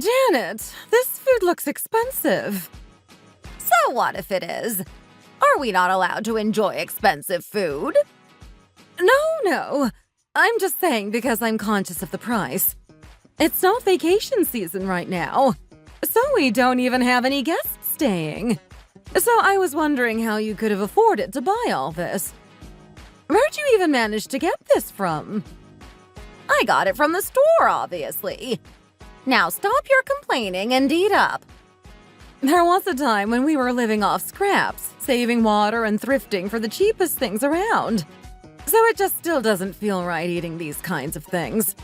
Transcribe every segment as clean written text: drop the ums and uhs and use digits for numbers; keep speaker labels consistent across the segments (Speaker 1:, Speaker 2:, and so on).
Speaker 1: Janet, this food looks expensive.
Speaker 2: So what if it is? Are we not allowed to enjoy expensive food?
Speaker 1: No. I'm just saying because I'm conscious of the price. It's not vacation season right now, so we don't even have any guests staying. So I was wondering how you could have afforded to buy all this. Where'd you even manage to get this from?
Speaker 2: I got it from the store, obviously. Now stop your complaining and eat up.
Speaker 1: There was a time when we were living off scraps, saving water and thrifting for the cheapest things around. So it just still doesn't feel right eating these kinds of things.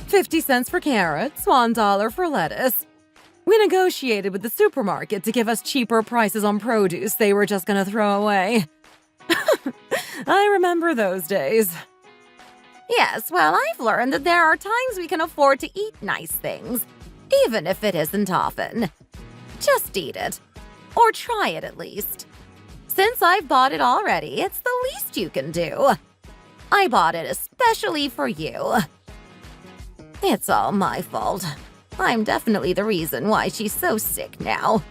Speaker 1: 50 cents for carrots, $1 for lettuce. We negotiated with the supermarket to give us cheaper prices on produce they were just gonna throw away. I remember those days.
Speaker 2: Yes, well, I've learned that there are times we can afford to eat nice things, even if it isn't often. Just eat it. Or try it at least. Since I've bought it already, it's the least you can do. I bought it especially for you. It's all my fault. I'm definitely the reason why she's so sick now.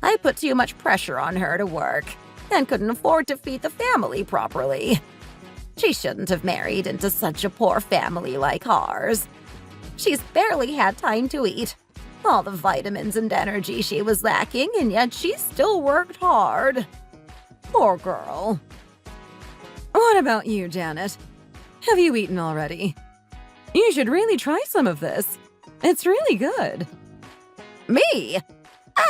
Speaker 2: I put too much pressure on her to work and couldn't afford to feed the family properly. She shouldn't have married into such a poor family like ours. She's barely had time to eat. All the vitamins and energy she was lacking, and yet she still worked hard. Poor girl.
Speaker 1: What about you, Janet? Have you eaten already? You should really try some of this. It's really good.
Speaker 2: Me?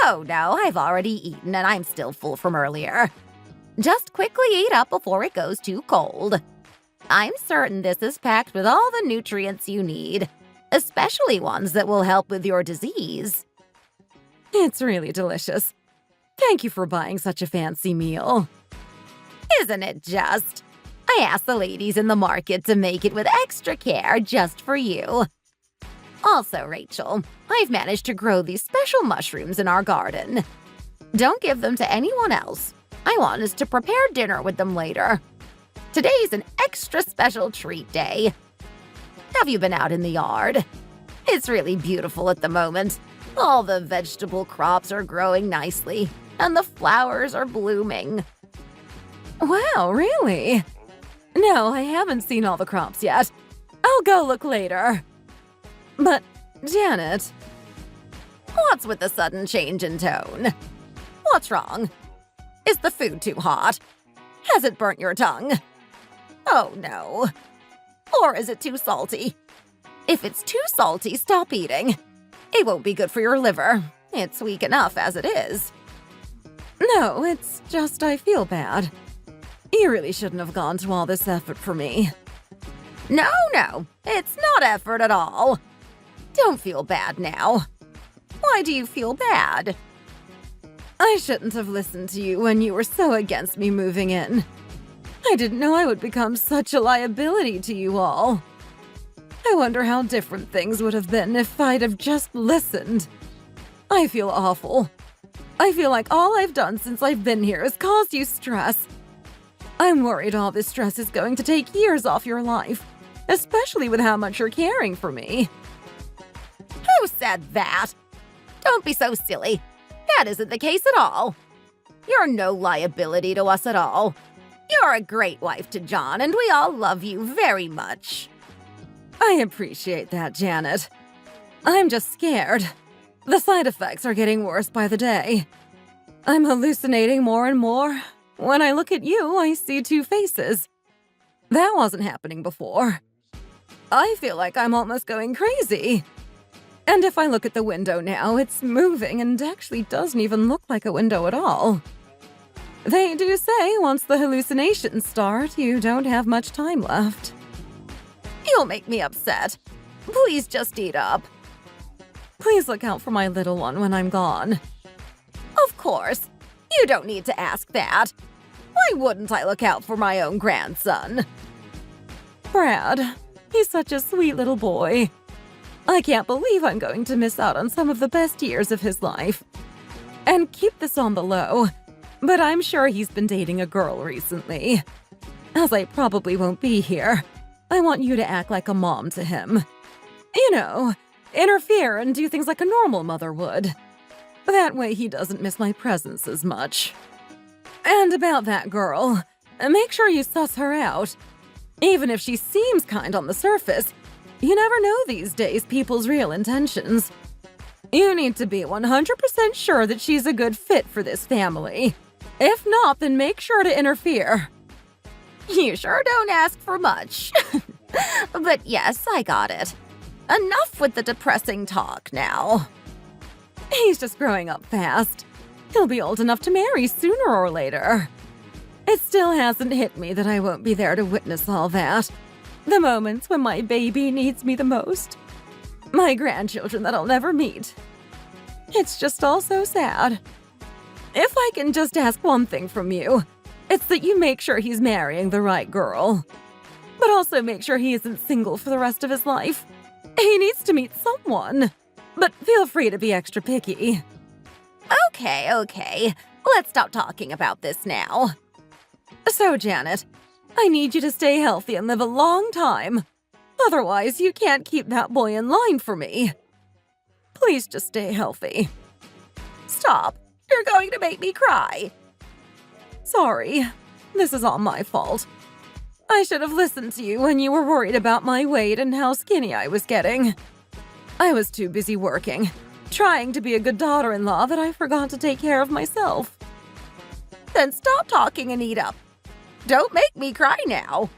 Speaker 2: Oh no, I've already eaten and I'm still full from earlier. Just quickly eat up before it goes too cold. I'm certain this is packed with all the nutrients you need, especially ones that will help with your disease.
Speaker 1: It's really delicious. Thank you for buying such a fancy meal.
Speaker 2: Isn't it just? I asked the ladies in the market to make it with extra care just for you. Also, Rachel, I've managed to grow these special mushrooms in our garden. Don't give them to anyone else. I want us to prepare dinner with them later. Today's an extra special treat day. Have you been out in the yard? It's really beautiful at the moment. All the vegetable crops are growing nicely, and the flowers are blooming.
Speaker 1: Wow, really? No, I haven't seen all the crops yet. I'll go look later. But, Janet…
Speaker 2: What's with the sudden change in tone? What's wrong? Is the food too hot? Has it burnt your tongue? Oh no. Or is it too salty? If it's too salty, stop eating. It won't be good for your liver. It's weak enough as it is.
Speaker 1: No, it's just I feel bad. You really shouldn't have gone to all this effort for me.
Speaker 2: No, it's not effort at all. Don't feel bad now. Why do you feel bad?
Speaker 1: I shouldn't have listened to you when you were so against me moving in. I didn't know I would become such a liability to you all. I wonder how different things would have been if I'd have just listened. I feel awful. I feel like all I've done since I've been here has caused you stress. I'm worried all this stress is going to take years off your life, especially with how much you're caring for me.
Speaker 2: Who said that? Don't be so silly. That isn't the case at all. You're no liability to us at all. You're a great wife to John, and we all love you very much.
Speaker 1: I appreciate that, Janet. I'm just scared. The side effects are getting worse by the day. I'm hallucinating more and more. When I look at you, I see two faces. That wasn't happening before. I feel like I'm almost going crazy. And if I look at the window now, it's moving and actually doesn't even look like a window at all. They do say once the hallucinations start, you don't have much time left.
Speaker 2: You'll make me upset. Please just eat up.
Speaker 1: Please look out for my little one when I'm gone.
Speaker 2: Of course. You don't need to ask that. Why wouldn't I look out for my own grandson?
Speaker 1: Brad, he's such a sweet little boy. I can't believe I'm going to miss out on some of the best years of his life. And keep this on the low, but I'm sure he's been dating a girl recently. As I probably won't be here, I want you to act like a mom to him. You know, interfere and do things like a normal mother would. That way he doesn't miss my presence as much. And about that girl, make sure you suss her out. Even if she seems kind on the surface, you never know these days people's real intentions. You need to be 100% sure that she's a good fit for this family. If not, then make sure to interfere.
Speaker 2: You sure don't ask for much. But yes, I got it. Enough with the depressing talk now.
Speaker 1: He's just growing up fast. He'll be old enough to marry sooner or later. It still hasn't hit me that I won't be there to witness all that. The moments when my baby needs me the most. My grandchildren that I'll never meet. It's just all so sad. If I can just ask one thing from you, it's that you make sure he's marrying the right girl. But also make sure he isn't single for the rest of his life. He needs to meet someone. But feel free to be extra picky.
Speaker 2: Okay. Let's stop talking about this now.
Speaker 1: So, Janet, I need you to stay healthy and live a long time. Otherwise, you can't keep that boy in line for me. Please just stay healthy.
Speaker 2: Stop. You're going to make me cry.
Speaker 1: Sorry. This is all my fault. I should have listened to you when you were worried about my weight and how skinny I was getting. I was too busy working, trying to be a good daughter-in-law that I forgot to take care of myself.
Speaker 2: Then stop talking and eat up. Don't make me cry now.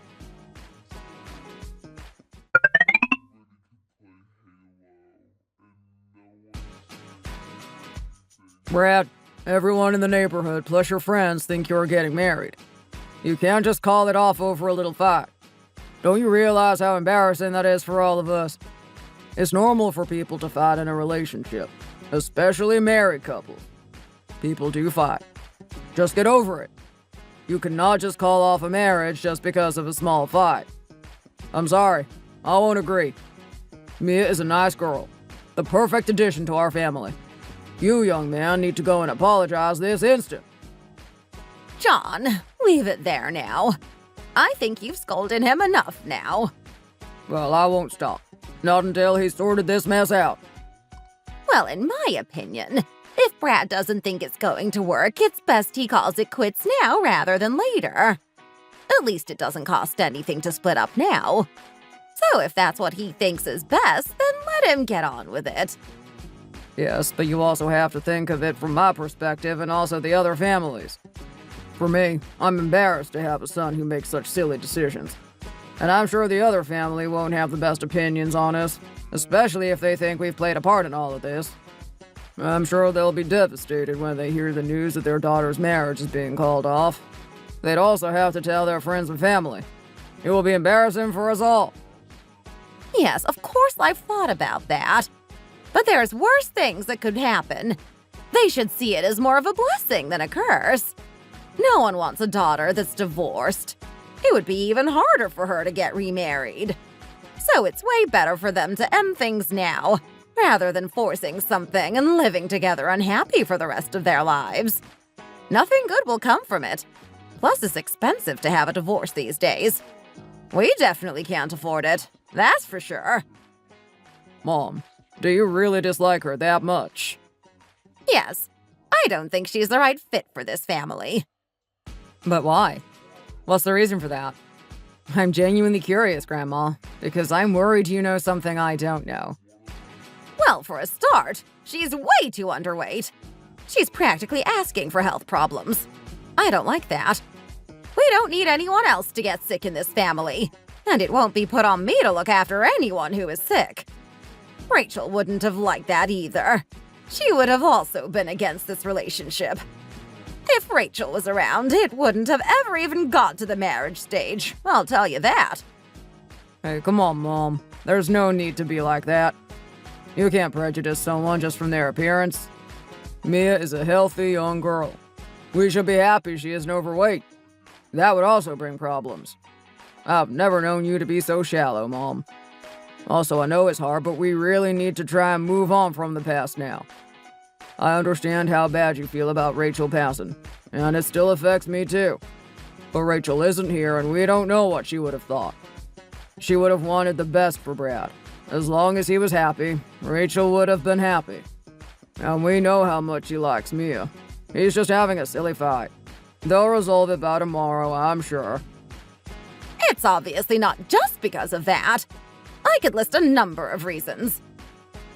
Speaker 3: Brad, everyone in the neighborhood plus your friends think you're getting married. You can't just call it off over a little fight. Don't you realize how embarrassing that is for all of us? It's normal for people to fight in a relationship, especially married couples. People do fight. Just get over it. You cannot just call off a marriage just because of a small fight. I'm sorry, I won't agree. Mia is a nice girl, the perfect addition to our family. You, young man, need to go and apologize this instant.
Speaker 2: John, leave it there now. I think you've scolded him enough now.
Speaker 3: Well, I won't stop. Not until he's sorted this mess out.
Speaker 2: Well, in my opinion, if Brad doesn't think it's going to work, it's best he calls it quits now rather than later. At least it doesn't cost anything to split up now. So if that's what he thinks is best, then let him get on with it.
Speaker 3: Yes, but you also have to think of it from my perspective and also the other families. For me, I'm embarrassed to have a son who makes such silly decisions. And I'm sure the other family won't have the best opinions on us, especially if they think we've played a part in all of this. I'm sure they'll be devastated when they hear the news that their daughter's marriage is being called off. They'd also have to tell their friends and family. It will be embarrassing for us all.
Speaker 2: Yes, of course I've thought about that. But there's worse things that could happen. They should see it as more of a blessing than a curse. No one wants a daughter that's divorced. It would be even harder for her to get remarried. So it's way better for them to end things now, rather than forcing something and living together unhappy for the rest of their lives. Nothing good will come from it. Plus, it's expensive to have a divorce these days. We definitely can't afford it, that's for sure.
Speaker 3: Mom, do you really dislike her that much?
Speaker 2: Yes, I don't think she's the right fit for this family.
Speaker 3: But why? What's the reason for that? I'm genuinely curious, Grandma, because I'm worried you know something I don't know.
Speaker 2: Well, for a start, she's way too underweight. She's practically asking for health problems. I don't like that. We don't need anyone else to get sick in this family, and it won't be put on me to look after anyone who is sick. Rachel wouldn't have liked that either. She would have also been against this relationship. If Rachel was around, it wouldn't have ever even got to the marriage stage, I'll tell you that.
Speaker 3: Hey, come on, Mom. There's no need to be like that. You can't prejudice someone just from their appearance. Mia is a healthy young girl. We should be happy she isn't overweight. That would also bring problems. I've never known you to be so shallow, Mom. Also, I know it's hard, but we really need to try and move on from the past now. I understand how bad you feel about Rachel passing, and it still affects me too. But Rachel isn't here, and we don't know what she would have thought. She would have wanted the best for Brad, As long as he was happy, Rachel would have been happy. And we know how much he likes Mia. He's just having a silly fight. They'll resolve it by tomorrow, I'm sure.
Speaker 2: It's obviously not just because of that. I could list a number of reasons.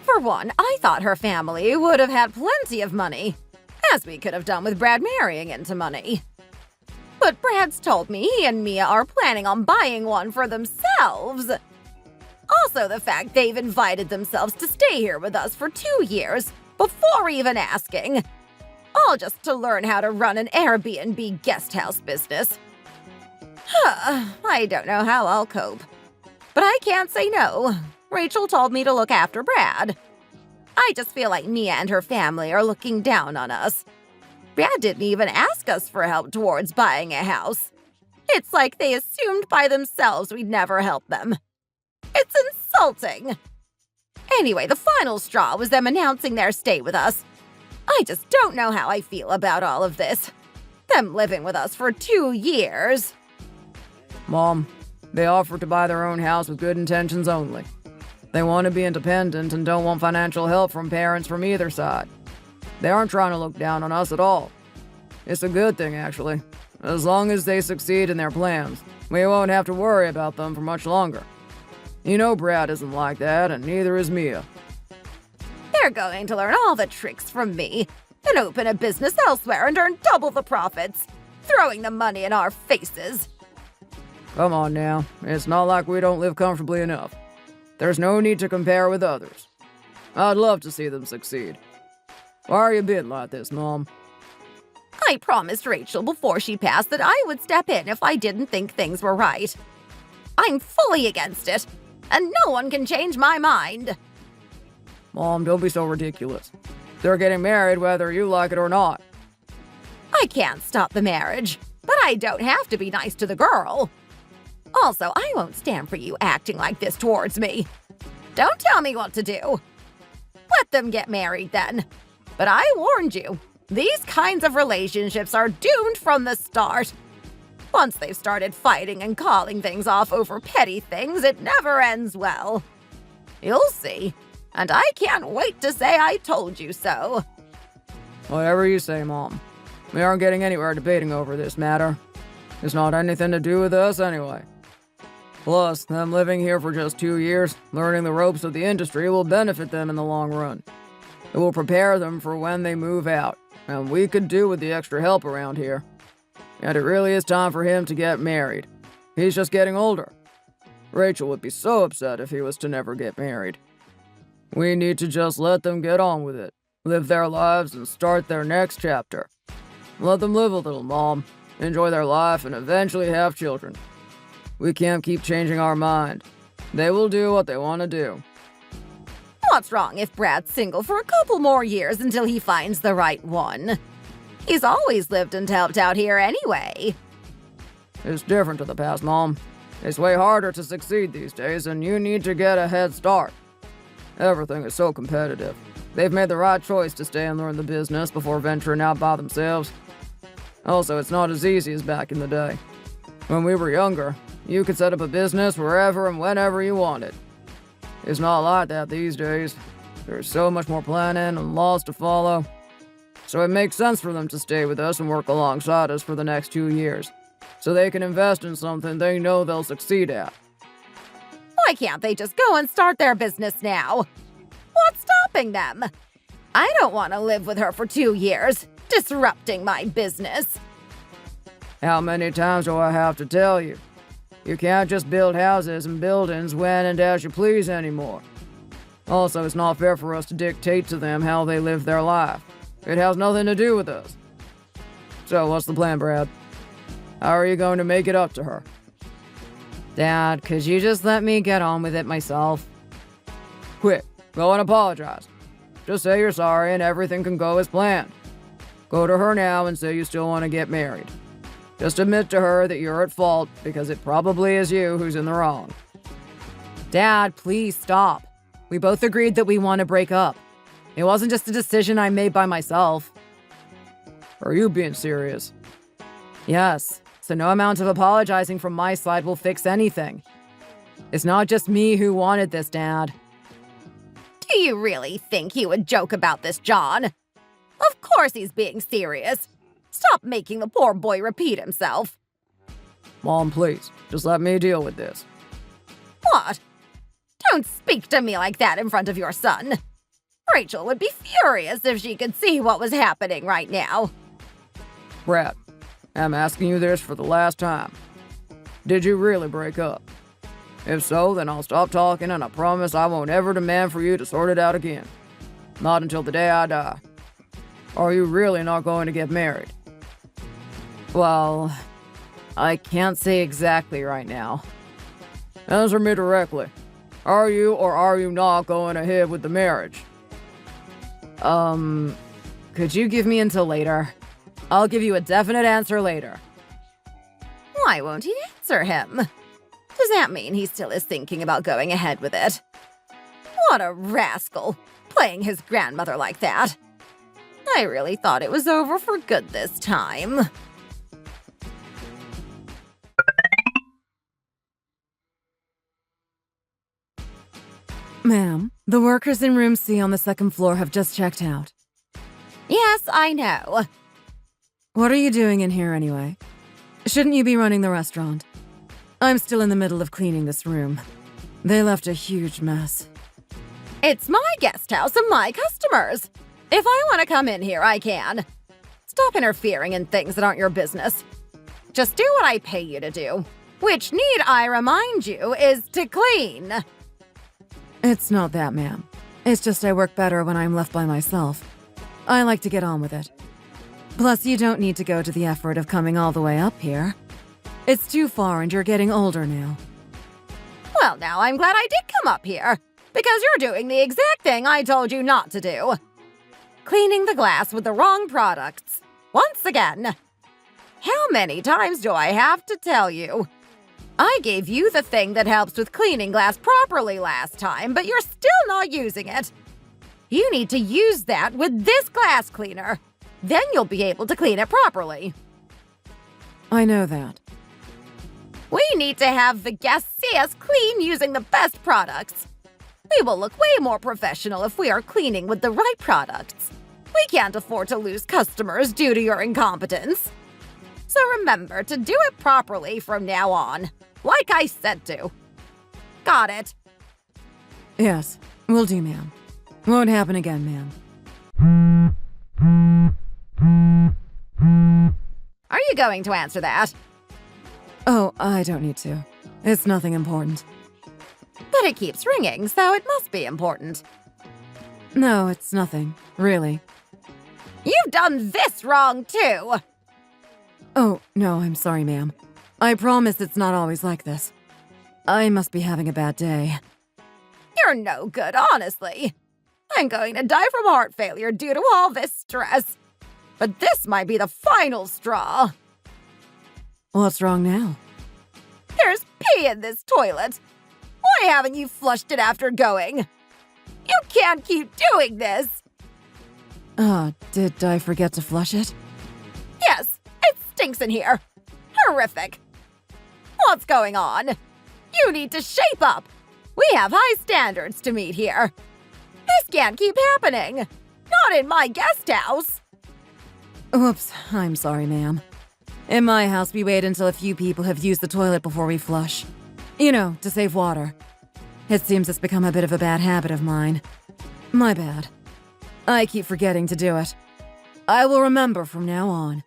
Speaker 2: For one, I thought her family would have had plenty of money, as we could have done with Brad marrying into money. But Brad's told me he and Mia are planning on buying one for themselves. Also, the fact they've invited themselves to stay here with us for 2 years before even asking. All just to learn how to run an Airbnb guest house business. I don't know how I'll cope. But I can't say no. Rachel told me to look after Brad. I just feel like Mia and her family are looking down on us. Brad didn't even ask us for help towards buying a house. It's like they assumed by themselves we'd never help them. It's insulting. Anyway, the final straw was them announcing their stay with us. I just don't know how I feel about all of this. Them living with us for 2 years.
Speaker 3: Mom, they offered to buy their own house with good intentions only. They want to be independent and don't want financial help from parents from either side. They aren't trying to look down on us at all. It's a good thing, actually. As long as they succeed in their plans, we won't have to worry about them for much longer. You know Brad isn't like that, and neither is Mia.
Speaker 2: They're going to learn all the tricks from me, then open a business elsewhere and earn double the profits, throwing the money in our faces.
Speaker 3: Come on now, it's not like we don't live comfortably enough. There's no need to compare with others. I'd love to see them succeed. Why are you being like this, Mom?
Speaker 2: I promised Rachel before she passed that I would step in if I didn't think things were right. I'm fully against it, and no one can change my mind.
Speaker 3: Mom, don't be so ridiculous. They're getting married whether you like it or not.
Speaker 2: I can't stop the marriage, but I don't have to be nice to the girl. Also, I won't stand for you acting like this towards me. Don't tell me what to do. Let them get married then. But I warned you, these kinds of relationships are doomed from the start. Once they've started fighting and calling things off over petty things, it never ends well. You'll see. And I can't wait to say I told you so.
Speaker 3: Whatever you say, Mom. We aren't getting anywhere debating over this matter. It's not anything to do with us anyway. Plus, them living here for just 2 years, learning the ropes of the industry will benefit them in the long run. It will prepare them for when they move out, and we could do with the extra help around here. And it really is time for him to get married. He's just getting older. Rachel would be so upset if he was to never get married. We need to just let them get on with it, live their lives, and start their next chapter. Let them live a little, Mom, enjoy their life, and eventually have children. We can't keep changing our mind. They will do what they want to do.
Speaker 2: What's wrong if Brad's single for a couple more years until he finds the right one? He's always lived and helped out here anyway.
Speaker 3: It's different to the past, Mom. It's way harder to succeed these days, and you need to get a head start. Everything is so competitive. They've made the right choice to stay and learn the business before venturing out by themselves. Also, it's not as easy as back in the day. When we were younger, you could set up a business wherever and whenever you wanted. It's not like that these days. There's so much more planning and laws to follow. So it makes sense for them to stay with us and work alongside us for the next 2 years, so they can invest in something they know they'll succeed at.
Speaker 2: Why can't they just go and start their business now? What's stopping them? I don't want to live with her for 2 years, disrupting my business.
Speaker 3: How many times do I have to tell you? You can't just build houses and buildings when and as you please anymore. Also, it's not fair for us to dictate to them how they live their life. It has nothing to do with us. So, what's the plan, Brad? How are you going to make it up to her?
Speaker 1: Dad, could you just let me get on with it myself?
Speaker 3: Quick, go and apologize. Just say you're sorry and everything can go as planned. Go to her now and say you still want to get married. Just admit to her that you're at fault because it probably is you who's in the wrong.
Speaker 1: Dad, please stop. We both agreed that we want to break up. It wasn't just a decision I made by myself.
Speaker 3: Are you being serious?
Speaker 1: Yes, so no amount of apologizing from my side will fix anything.
Speaker 3: It's not just me who wanted this, Dad.
Speaker 2: Do you really think he would joke about this, John? Of course he's being serious. Stop making the poor boy repeat himself.
Speaker 3: Mom, please, just let me deal with this.
Speaker 2: What? Don't speak to me like that in front of your son. Rachel would be furious if she could see what was happening right now.
Speaker 3: Brad, I'm asking you this for the last time. Did you really break up? If so, then I'll stop talking and I promise I won't ever demand for you to sort it out again. Not until the day I die. Are you really not going to get married?
Speaker 1: Well, I can't say exactly right now.
Speaker 3: Answer me directly. Are you or are you not going ahead with the marriage?
Speaker 1: Could you give me until later? I'll give you a definite answer later.
Speaker 2: Why won't he answer him? Does that mean he still is thinking about going ahead with it? What a rascal, playing his grandmother like that. I really thought it was over for good this time.
Speaker 1: Ma'am, the workers in room C on the second floor have just checked out.
Speaker 2: Yes, I know.
Speaker 1: What are you doing in here anyway? Shouldn't you be running the restaurant? I'm still in the middle of cleaning this room. They left a huge mess.
Speaker 2: It's my guest house and my customers. If I want to come in here, I can. Stop interfering in things that aren't your business. Just do what I pay you to do, which, need I remind you, is to clean.
Speaker 1: It's not that, ma'am. It's just I work better when I'm left by myself. I like to get on with it. Plus, you don't need to go to the effort of coming all the way up here. It's too far and you're getting older now.
Speaker 2: Well, now I'm glad I did come up here, because you're doing the exact thing I told you not to do. Cleaning the glass with the wrong products. Once again. How many times do I have to tell you? I gave you the thing that helps with cleaning glass properly last time, but you're still not using it. You need to use that with this glass cleaner. Then you'll be able to clean it properly.
Speaker 1: I know that.
Speaker 2: We need to have the guests see us clean using the best products. We will look way more professional if we are cleaning with the right products. We can't afford to lose customers due to your incompetence. So remember to do it properly from now on, like I said to. Got it?
Speaker 1: Yes, will do, ma'am. Won't happen again, ma'am.
Speaker 2: Are you going to answer that?
Speaker 1: Oh, I don't need to. It's nothing important.
Speaker 2: But it keeps ringing, so it must be important.
Speaker 1: No, it's nothing, really.
Speaker 2: You've done this wrong, too!
Speaker 1: Oh, no, I'm sorry, ma'am. I promise it's not always like this. I must be having a bad day.
Speaker 2: You're no good, honestly. I'm going to die from heart failure due to all this stress. But this might be the final straw.
Speaker 1: What's wrong now?
Speaker 2: There's pee in this toilet. Why haven't you flushed it after going? You can't keep doing this.
Speaker 1: Did I forget to flush it?
Speaker 2: Yes, it stinks in here. Horrific. What's going on? You need to shape up. We have high standards to meet here. This can't keep happening. Not in my guest house.
Speaker 1: Whoops, I'm sorry, ma'am. In my house, we wait until a few people have used the toilet before we flush. You know, to save water. It seems it's become a bit of a bad habit of mine. My bad. I keep forgetting to do it. I will remember from now on.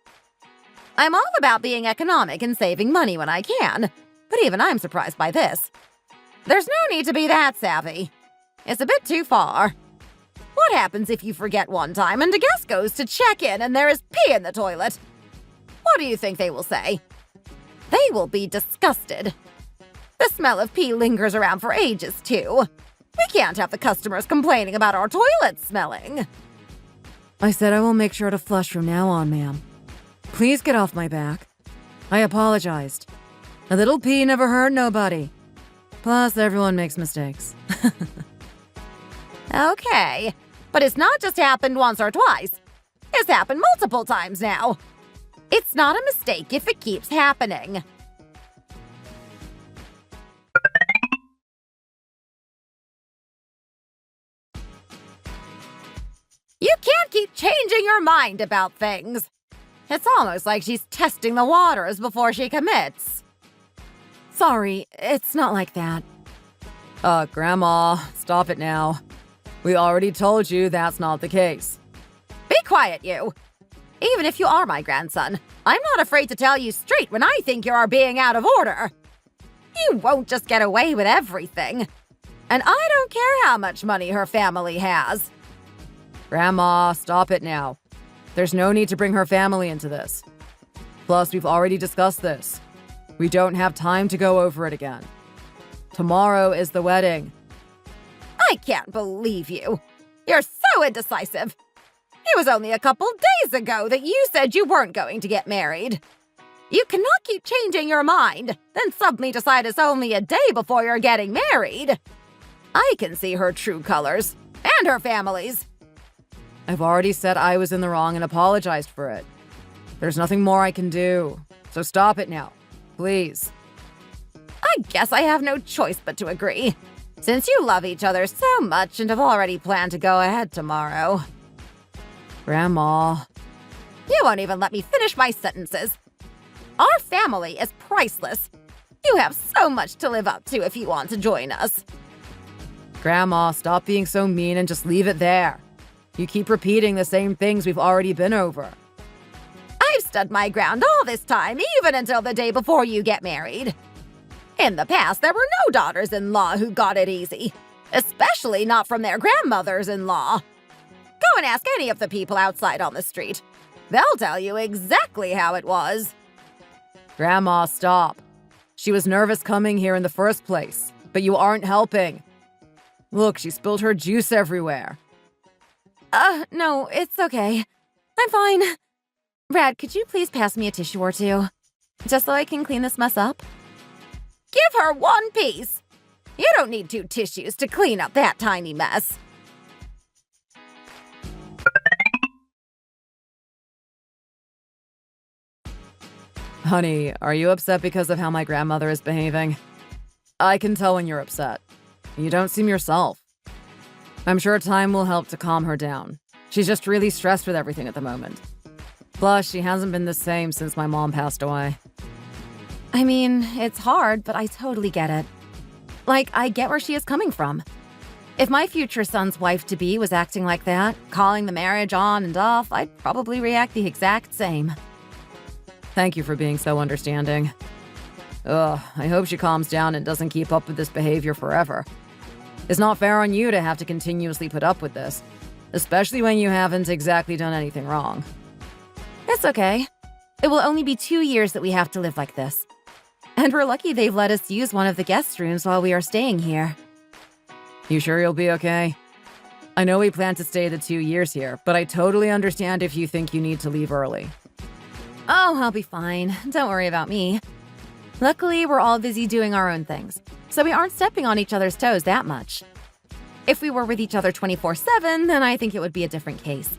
Speaker 2: I'm all about being economic and saving money when I can, but even I'm surprised by this. There's no need to be that savvy. It's a bit too far. What happens if you forget one time and a guest goes to check in and there is pee in the toilet? What do you think they will say? They will be disgusted. The smell of pee lingers around for ages, too. We can't have the customers complaining about our toilets smelling.
Speaker 1: I said I will make sure to flush from now on, ma'am. Please get off my back. I apologized. A little pee never hurt nobody. Plus, everyone makes mistakes.
Speaker 2: Okay, but it's not just happened once or twice. It's happened multiple times now. It's not a mistake if it keeps happening. You can't keep changing your mind about things. It's almost like she's testing the waters before she commits.
Speaker 1: Sorry, it's not like that.
Speaker 3: Grandma, stop it now. We already told you that's not the case.
Speaker 2: Be quiet, you. Even if you are my grandson, I'm not afraid to tell you straight when I think you are being out of order. You won't just get away with everything. And I don't care how much money her family has.
Speaker 3: Grandma, stop it now. There's no need to bring her family into this. Plus, we've already discussed this. We don't have time to go over it again. Tomorrow is the wedding.
Speaker 2: I can't believe you. You're so indecisive. It was only a couple days ago that you said you weren't going to get married. You cannot keep changing your mind, then suddenly decide it's only a day before you're getting married. I can see her true colors, and her family's.
Speaker 3: I've already said I was in the wrong and apologized for it. There's nothing more I can do, so stop it now, please.
Speaker 2: I guess I have no choice but to agree, since you love each other so much and have already planned to go ahead tomorrow.
Speaker 3: Grandma.
Speaker 2: You won't even let me finish my sentences. Our family is priceless. You have so much to live up to if you want to join us.
Speaker 3: Grandma, stop being so mean and just leave it there. You keep repeating the same things we've already been over.
Speaker 2: I've stood my ground all this time, even until the day before you get married. In the past, there were no daughters-in-law who got it easy, especially not from their grandmothers-in-law. Go and ask any of the people outside on the street. They'll tell you exactly how it was.
Speaker 3: Grandma, stop. She was nervous coming here in the first place, but you aren't helping. Look, she spilled her juice everywhere.
Speaker 1: No, it's okay. I'm fine. Brad, could you please pass me a tissue or two? Just so I can clean this mess up?
Speaker 2: Give her one piece. You don't need 2 tissues to clean up that tiny mess.
Speaker 3: Honey, are you upset because of how my grandmother is behaving? I can tell when you're upset. You don't seem yourself. I'm sure time will help to calm her down. She's just really stressed with everything at the moment. Plus, she hasn't been the same since my mom passed away.
Speaker 1: I mean, it's hard, but I totally get it. Like, I get where she is coming from. If my future son's wife-to-be was acting like that, calling the marriage on and off, I'd probably react the exact same.
Speaker 3: Thank you for being so understanding. Ugh, I hope she calms down and doesn't keep up with this behavior forever. It's not fair on you to have to continuously put up with this, especially when you haven't exactly done anything wrong.
Speaker 1: It's okay. It will only be 2 years that we have to live like this. And we're lucky they've let us use one of the guest rooms while we are staying here.
Speaker 3: You sure you'll be okay? I know we plan to stay the 2 years here, but I totally understand if you think you need to leave early.
Speaker 1: Oh, I'll be fine. Don't worry about me. Luckily, we're all busy doing our own things, so we aren't stepping on each other's toes that much. If we were with each other 24/7, then I think it would be a different case.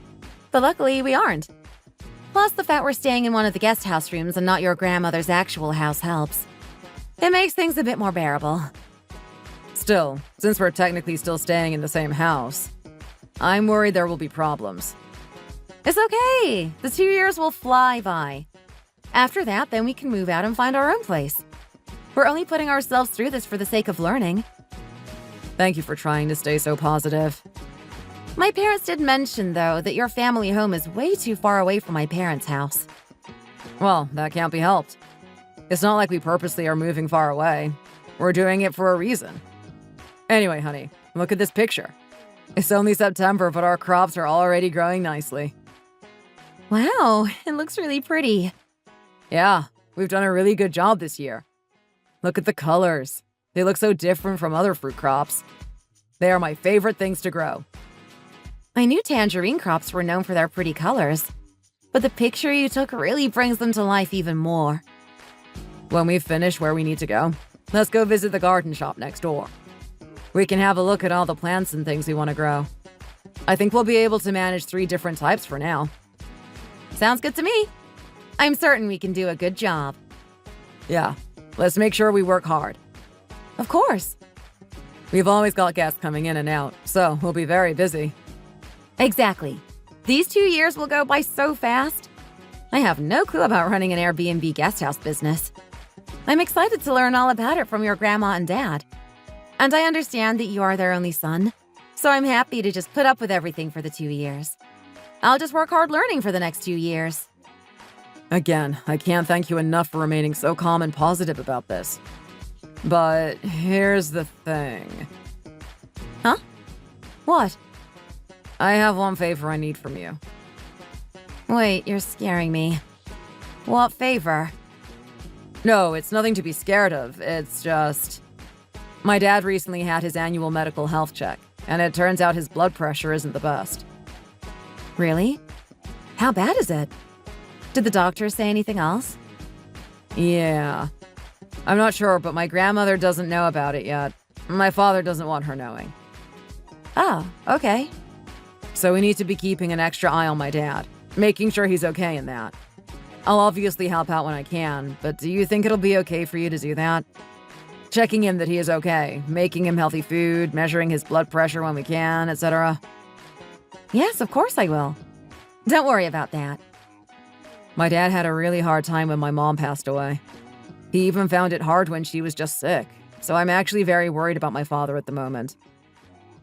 Speaker 1: But luckily, we aren't. Plus, the fact we're staying in one of the guest house rooms and not your grandmother's actual house helps. It makes things a bit more bearable.
Speaker 3: Still, since we're technically still staying in the same house, I'm worried there will be problems.
Speaker 1: It's okay. The 2 years will fly by. After that, then we can move out and find our own place. We're only putting ourselves through this for the sake of learning.
Speaker 3: Thank you for trying to stay so positive.
Speaker 1: My parents did mention, though, that your family home is way too far away from my parents' house.
Speaker 3: Well, that can't be helped. It's not like we purposely are moving far away. We're doing it for a reason. Anyway, honey, look at this picture. It's only September, but our crops are already growing nicely.
Speaker 1: Wow, it looks really pretty.
Speaker 3: Yeah, we've done a really good job this year. Look at the colors. They look so different from other fruit crops. They are my favorite things to grow.
Speaker 1: I knew tangerine crops were known for their pretty colors, but the picture you took really brings them to life even more.
Speaker 3: When we've finished where we need to go, let's go visit the garden shop next door. We can have a look at all the plants and things we want to grow. I think we'll be able to manage 3 different types for now.
Speaker 1: Sounds good to me. I'm certain we can do a good job.
Speaker 3: Yeah, let's make sure we work hard.
Speaker 1: Of course.
Speaker 3: We've always got guests coming in and out, so we'll be very busy.
Speaker 1: Exactly.
Speaker 2: These 2 years will go by so fast. I have no clue about running an Airbnb guesthouse business. I'm excited to learn all about it from your grandma and dad. And I understand that you are their only son, so I'm happy to just put up with everything for the 2 years. I'll just work hard learning for the next 2 years.
Speaker 3: Again, I can't thank you enough for remaining so calm and positive about this. But here's the thing.
Speaker 2: Huh? What?
Speaker 3: I have one favor I need from you.
Speaker 2: Wait, you're scaring me. What favor?
Speaker 3: No, it's nothing to be scared of. It's just... My dad recently had his annual medical health check, and it turns out his blood pressure isn't the best.
Speaker 2: Really? How bad is it? Did the doctor say anything else?
Speaker 3: Yeah. I'm not sure, but my grandmother doesn't know about it yet. My father doesn't want her knowing.
Speaker 2: Oh, okay.
Speaker 3: So we need to be keeping an extra eye on my dad, making sure he's okay in that. I'll obviously help out when I can, but do you think it'll be okay for you to do that? Checking in that he is okay, making him healthy food, measuring his blood pressure when we can, etc.
Speaker 2: Yes, of course I will. Don't worry about that.
Speaker 3: My dad had a really hard time when my mom passed away. He even found it hard when she was just sick, so I'm actually very worried about my father at the moment.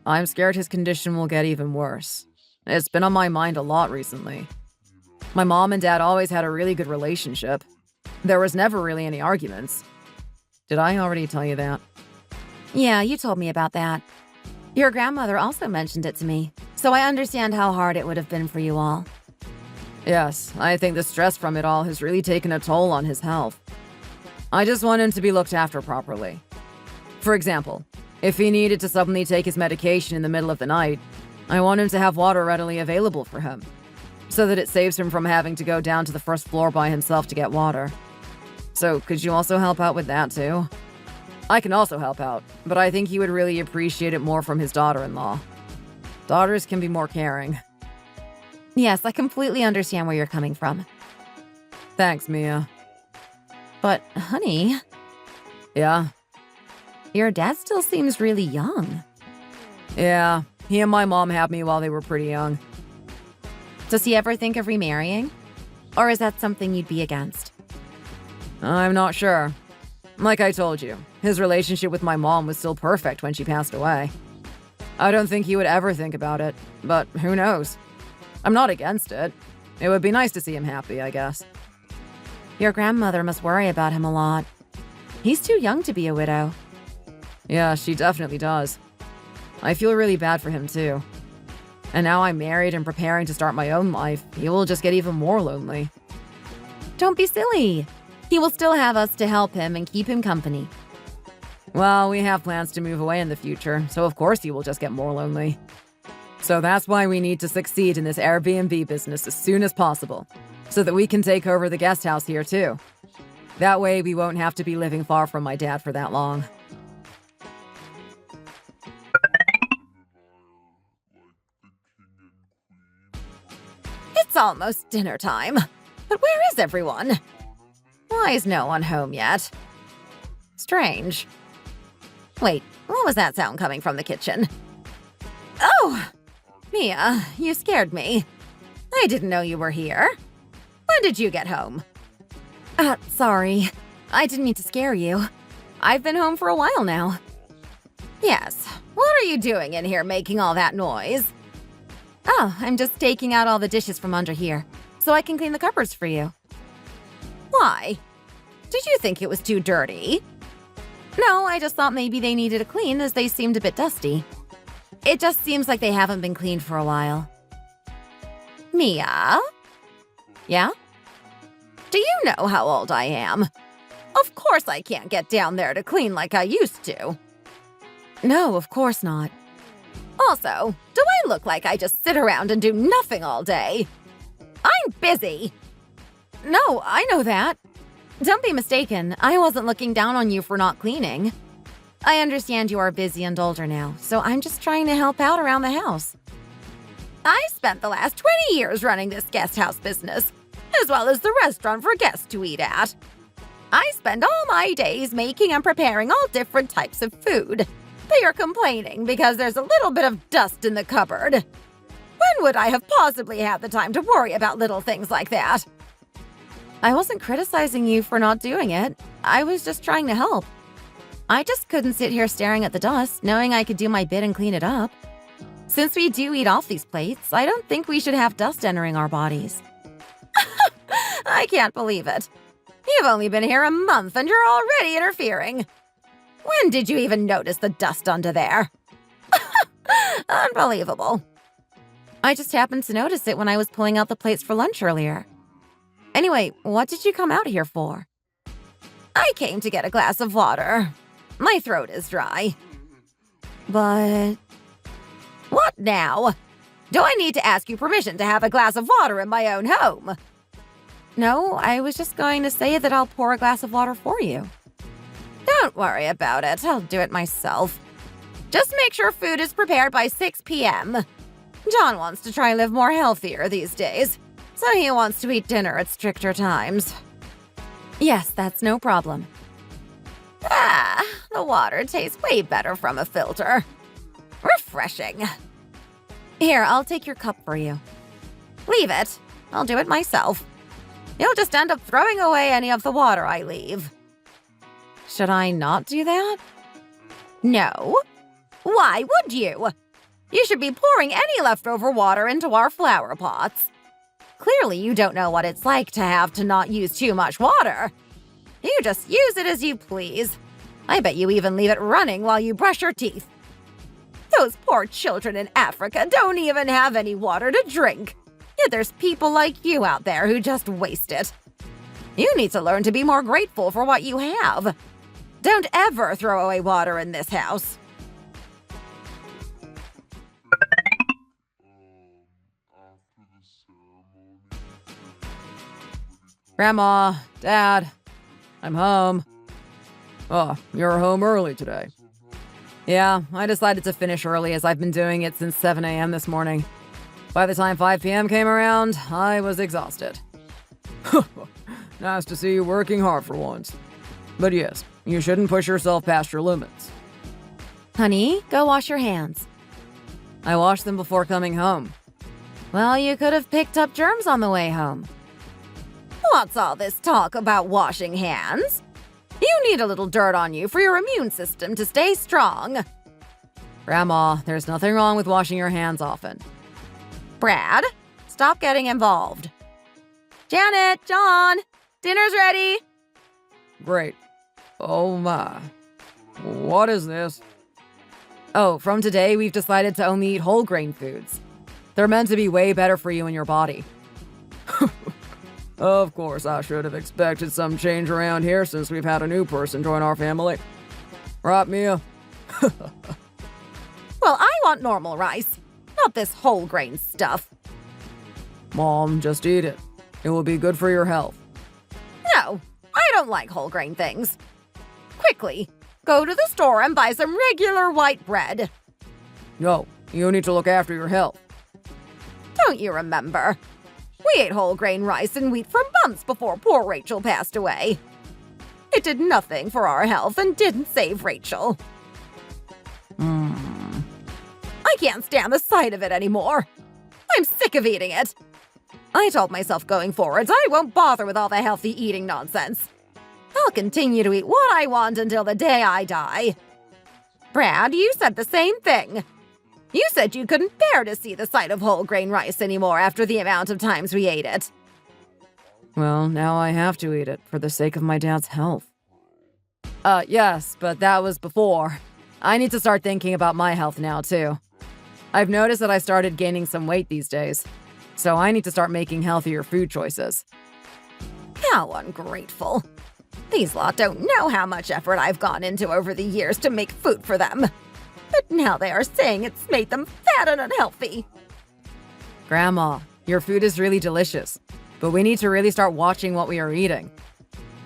Speaker 3: I'm scared his condition will get even worse. It's been on my mind a lot recently. My mom and dad always had a really good relationship. There was never really any arguments. Did I already tell you that?
Speaker 2: Yeah, you told me about that. Your grandmother also mentioned it to me, so I understand how hard it would have been for you all.
Speaker 3: Yes, I think the stress from it all has really taken a toll on his health. I just want him to be looked after properly. For example, if he needed to suddenly take his medication in the middle of the night, I want him to have water readily available for him, so that it saves him from having to go down to the first floor by himself to get water. So could you also help out with that too? I can also help out, but I think he would really appreciate it more from his daughter-in-law. Daughters can be more caring.
Speaker 2: Yes, I completely understand where you're coming from.
Speaker 3: Thanks, Mia.
Speaker 2: But, honey,
Speaker 3: Yeah?
Speaker 2: your dad still seems really young.
Speaker 3: Yeah, he and my mom had me while they were pretty young.
Speaker 2: Does he ever think of remarrying? Or is that something you'd be against?
Speaker 3: I'm not sure. Like I told you, his relationship with my mom was still perfect when she passed away. I don't think he would ever think about it, but who knows? I'm not against it. It would be nice to see him happy, I guess.
Speaker 2: Your grandmother must worry about him a lot. He's too young to be a widow.
Speaker 3: Yeah, she definitely does. I feel really bad for him, too. And now I'm married and preparing to start my own life, he will just get even more lonely.
Speaker 2: Don't be silly. He will still have us to help him and keep him company.
Speaker 3: Well, we have plans to move away in the future, so of course he will just get more lonely. So that's why we need to succeed in this Airbnb business as soon as possible, so that we can take over the guest house here too. That way we won't have to be living far from my dad for that long.
Speaker 2: It's almost dinner time. But where is everyone? Why is no one home yet? Strange. Wait, what was that sound coming from the kitchen? Oh! Mia, you scared me. I didn't know you were here. When did you get home? Sorry. I didn't mean to scare you. I've been home for a while now. Yes. What are you doing in here making all that noise? Oh, I'm just taking out all the dishes from under here, so I can clean the cupboards for you. Why? Did you think it was too dirty? No, I just thought maybe they needed a clean as they seemed a bit dusty. It just seems like they haven't been cleaned for a while. Mia? Yeah? Do you know how old I am? Of course I can't get down there to clean like I used to. No, of course not. Also, do I look like I just sit around and do nothing all day? I'm busy. No, I know that. Don't be mistaken, I wasn't looking down on you for not cleaning. I understand you are busy and older now, so I'm just trying to help out around the house. I spent the last 20 years running this guest house business, as well as the restaurant for guests to eat at. I spend all my days making and preparing all different types of food. But you're complaining because there's a little bit of dust in the cupboard. When would I have possibly had the time to worry about little things like that? I wasn't criticizing you for not doing it. I was just trying to help. I just couldn't sit here staring at the dust, knowing I could do my bit and clean it up. Since we do eat off these plates, I don't think we should have dust entering our bodies. I can't believe it. You've only been here a month and you're already interfering. When did you even notice the dust under there? Unbelievable. I just happened to notice it when I was pulling out the plates for lunch earlier. Anyway, what did you come out here for? I came to get a glass of water. My throat is dry. But... What now? Do I need to ask you permission to have a glass of water in my own home? No, I was just going to say that I'll pour a glass of water for you. Don't worry about it. I'll do it myself. Just make sure food is prepared by 6 p.m. John wants to try and live more healthier these days, so he wants to eat dinner at stricter times. Yes, that's no problem. Ah, the water tastes way better from a filter. Refreshing. Here, I'll take your cup for you. Leave it. I'll do it myself. You'll just end up throwing away any of the water I leave. Should I not do that? No. Why would you? You should be pouring any leftover water into our flower pots. Clearly, you don't know what it's like to have to not use too much water. You just use it as you please. I bet you even leave it running while you brush your teeth. Those poor children in Africa don't even have any water to drink. Yet there's people like you out there who just waste it. You need to learn to be more grateful for what you have. Don't ever throw away water in this house.
Speaker 3: Grandma, Dad, I'm home. Oh, you're home early today. Yeah, I decided to finish early as I've been doing it since 7 a.m. this morning. By the time 5 p.m. came around, I was exhausted. Nice to see you working hard for once. But yes, you shouldn't push yourself past your limits.
Speaker 2: Honey, go wash your hands.
Speaker 3: I washed them before coming home.
Speaker 2: Well, you could have picked up germs on the way home. What's all this talk about washing hands? You need a little dirt on you for your immune system to stay strong.
Speaker 3: Grandma, there's nothing wrong with washing your hands often.
Speaker 2: Brad, stop getting involved. Janet, John, dinner's ready.
Speaker 3: Great. Oh my. What is this?
Speaker 1: Oh, from today, we've decided to only eat whole grain foods. They're meant to be way better for you and your body.
Speaker 3: Of course, I should have expected some change around here since we've had a new person join our family. Right, Mia?
Speaker 2: Well, I want normal rice, not this whole grain stuff.
Speaker 3: Mom, just eat it. It will be good for your health.
Speaker 2: No, I don't like whole grain things. Quickly, go to the store and buy some regular white bread.
Speaker 3: No, you need to look after your health.
Speaker 2: Don't you remember? We ate whole grain rice and wheat for months before poor Rachel passed away. It did nothing for our health and didn't save Rachel. I can't stand the sight of it anymore. I'm sick of eating it. I told myself going forwards I won't bother with all the healthy eating nonsense. I'll continue to eat what I want until the day I die. Brad, you said the same thing. You said you couldn't bear to see the sight of whole grain rice anymore after the amount of times we ate it.
Speaker 1: Well, now I have to eat it for the sake of my dad's health. Yes, but that was before. I need to start thinking about my health now, too. I've noticed that I started gaining some weight these days, so I need to start making healthier food choices.
Speaker 2: How ungrateful. These lot don't know how much effort I've gone into over the years to make food for them. But now they are saying it's made them fat and unhealthy.
Speaker 1: Grandma, your food is really delicious, but we need to really start watching what we are eating.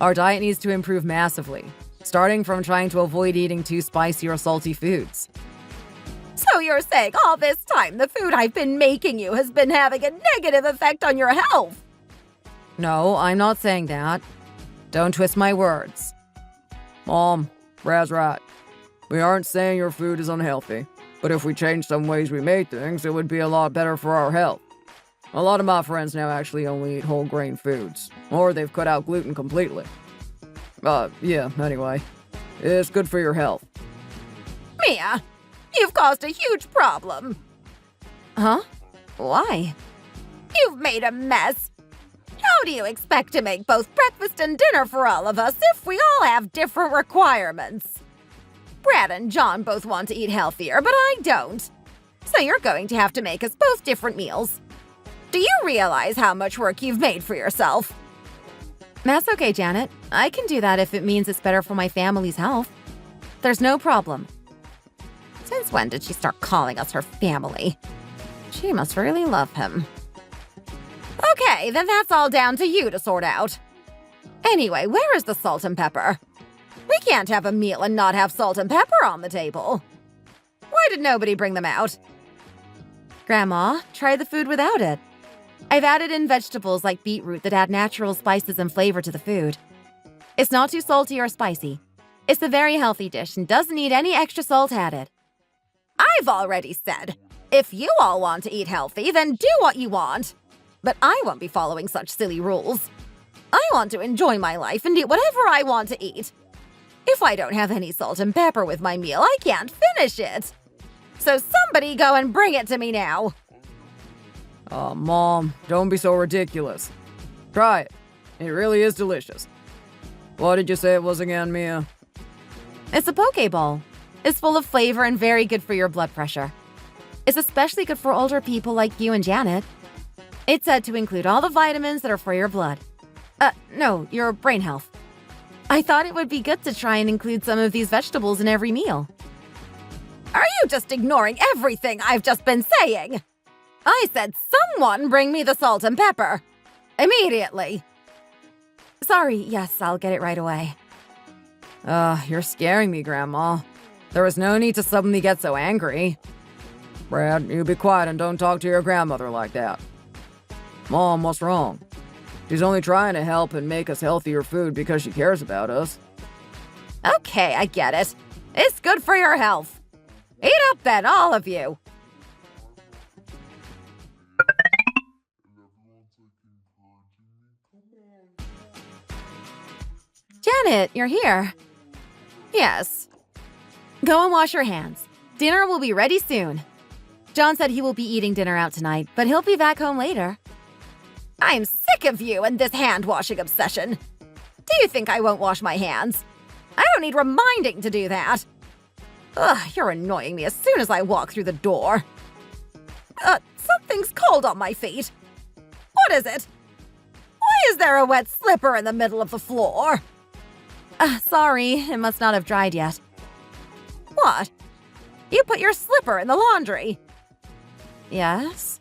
Speaker 1: Our diet needs to improve massively, starting from trying to avoid eating too spicy or salty foods.
Speaker 2: So you're saying all this time the food I've been making you has been having a negative effect on your health?
Speaker 1: No, I'm not saying that. Don't twist my words.
Speaker 3: Mom, Brad's right. We aren't saying your food is unhealthy. But if we changed some ways we made things, it would be a lot better for our health. A lot of my friends now actually only eat whole grain foods, or they've cut out gluten completely. Yeah, anyway. It's good for your health.
Speaker 2: Mia, you've caused a huge problem.
Speaker 1: Huh? Why?
Speaker 2: You've made a mess. How do you expect to make both breakfast and dinner for all of us if we all have different requirements? Brad and John both want to eat healthier, but I don't. So you're going to have to make us both different meals. Do you realize how much work you've made for yourself?
Speaker 1: That's okay, Janet. I can do that if it means it's better for my family's health. There's no problem.
Speaker 2: Since when did she start calling us her family? She must really love him. Okay, then that's all down to you to sort out. Anyway, where is the salt and pepper? We can't have a meal and not have salt and pepper on the table. Why did nobody bring them out?
Speaker 1: Grandma, try the food without it. I've added in vegetables like beetroot that add natural spices and flavor to the food. It's not too salty or spicy. It's a very healthy dish and doesn't need any extra salt added.
Speaker 2: I've already said, if you all want to eat healthy, then do what you want. But I won't be following such silly rules. I want to enjoy my life and eat whatever I want to eat. If I don't have any salt and pepper with my meal, I can't finish it. So somebody go and bring it to me now.
Speaker 3: Oh, Mom, don't be so ridiculous. Try it. It really is delicious. What did you say it was again, Mia?
Speaker 1: It's a poke bowl. It's full of flavor and very good for your blood pressure. It's especially good for older people like you and Janet. It's said to include all the vitamins that are for your blood. No, your brain health. I thought it would be good to try and include some of these vegetables in every meal.
Speaker 2: Are you just ignoring everything I've just been saying? I said someone bring me the salt and pepper. Immediately.
Speaker 1: Sorry, yes, I'll get it right away.
Speaker 3: You're scaring me, Grandma. There was no need to suddenly get so angry. Brad, you be quiet and don't talk to your grandmother like that. Mom, what's wrong? She's only trying to help and make us healthier food because she cares about us.
Speaker 2: Okay, I get it. It's good for your health. Eat up then, all of you.
Speaker 1: Janet, you're here.
Speaker 2: Yes.
Speaker 1: Go and wash your hands. Dinner will be ready soon. John said he will be eating dinner out tonight, but he'll be back home later.
Speaker 2: I'm sick of you and this hand-washing obsession. Do you think I won't wash my hands? I don't need reminding to do that. Ugh, you're annoying me as soon as I walk through the door. Something's cold on my feet. What is it? Why is there a wet slipper in the middle of the floor?
Speaker 1: Sorry, it must not have dried yet.
Speaker 2: What? You put your slipper in the laundry?
Speaker 1: Yes?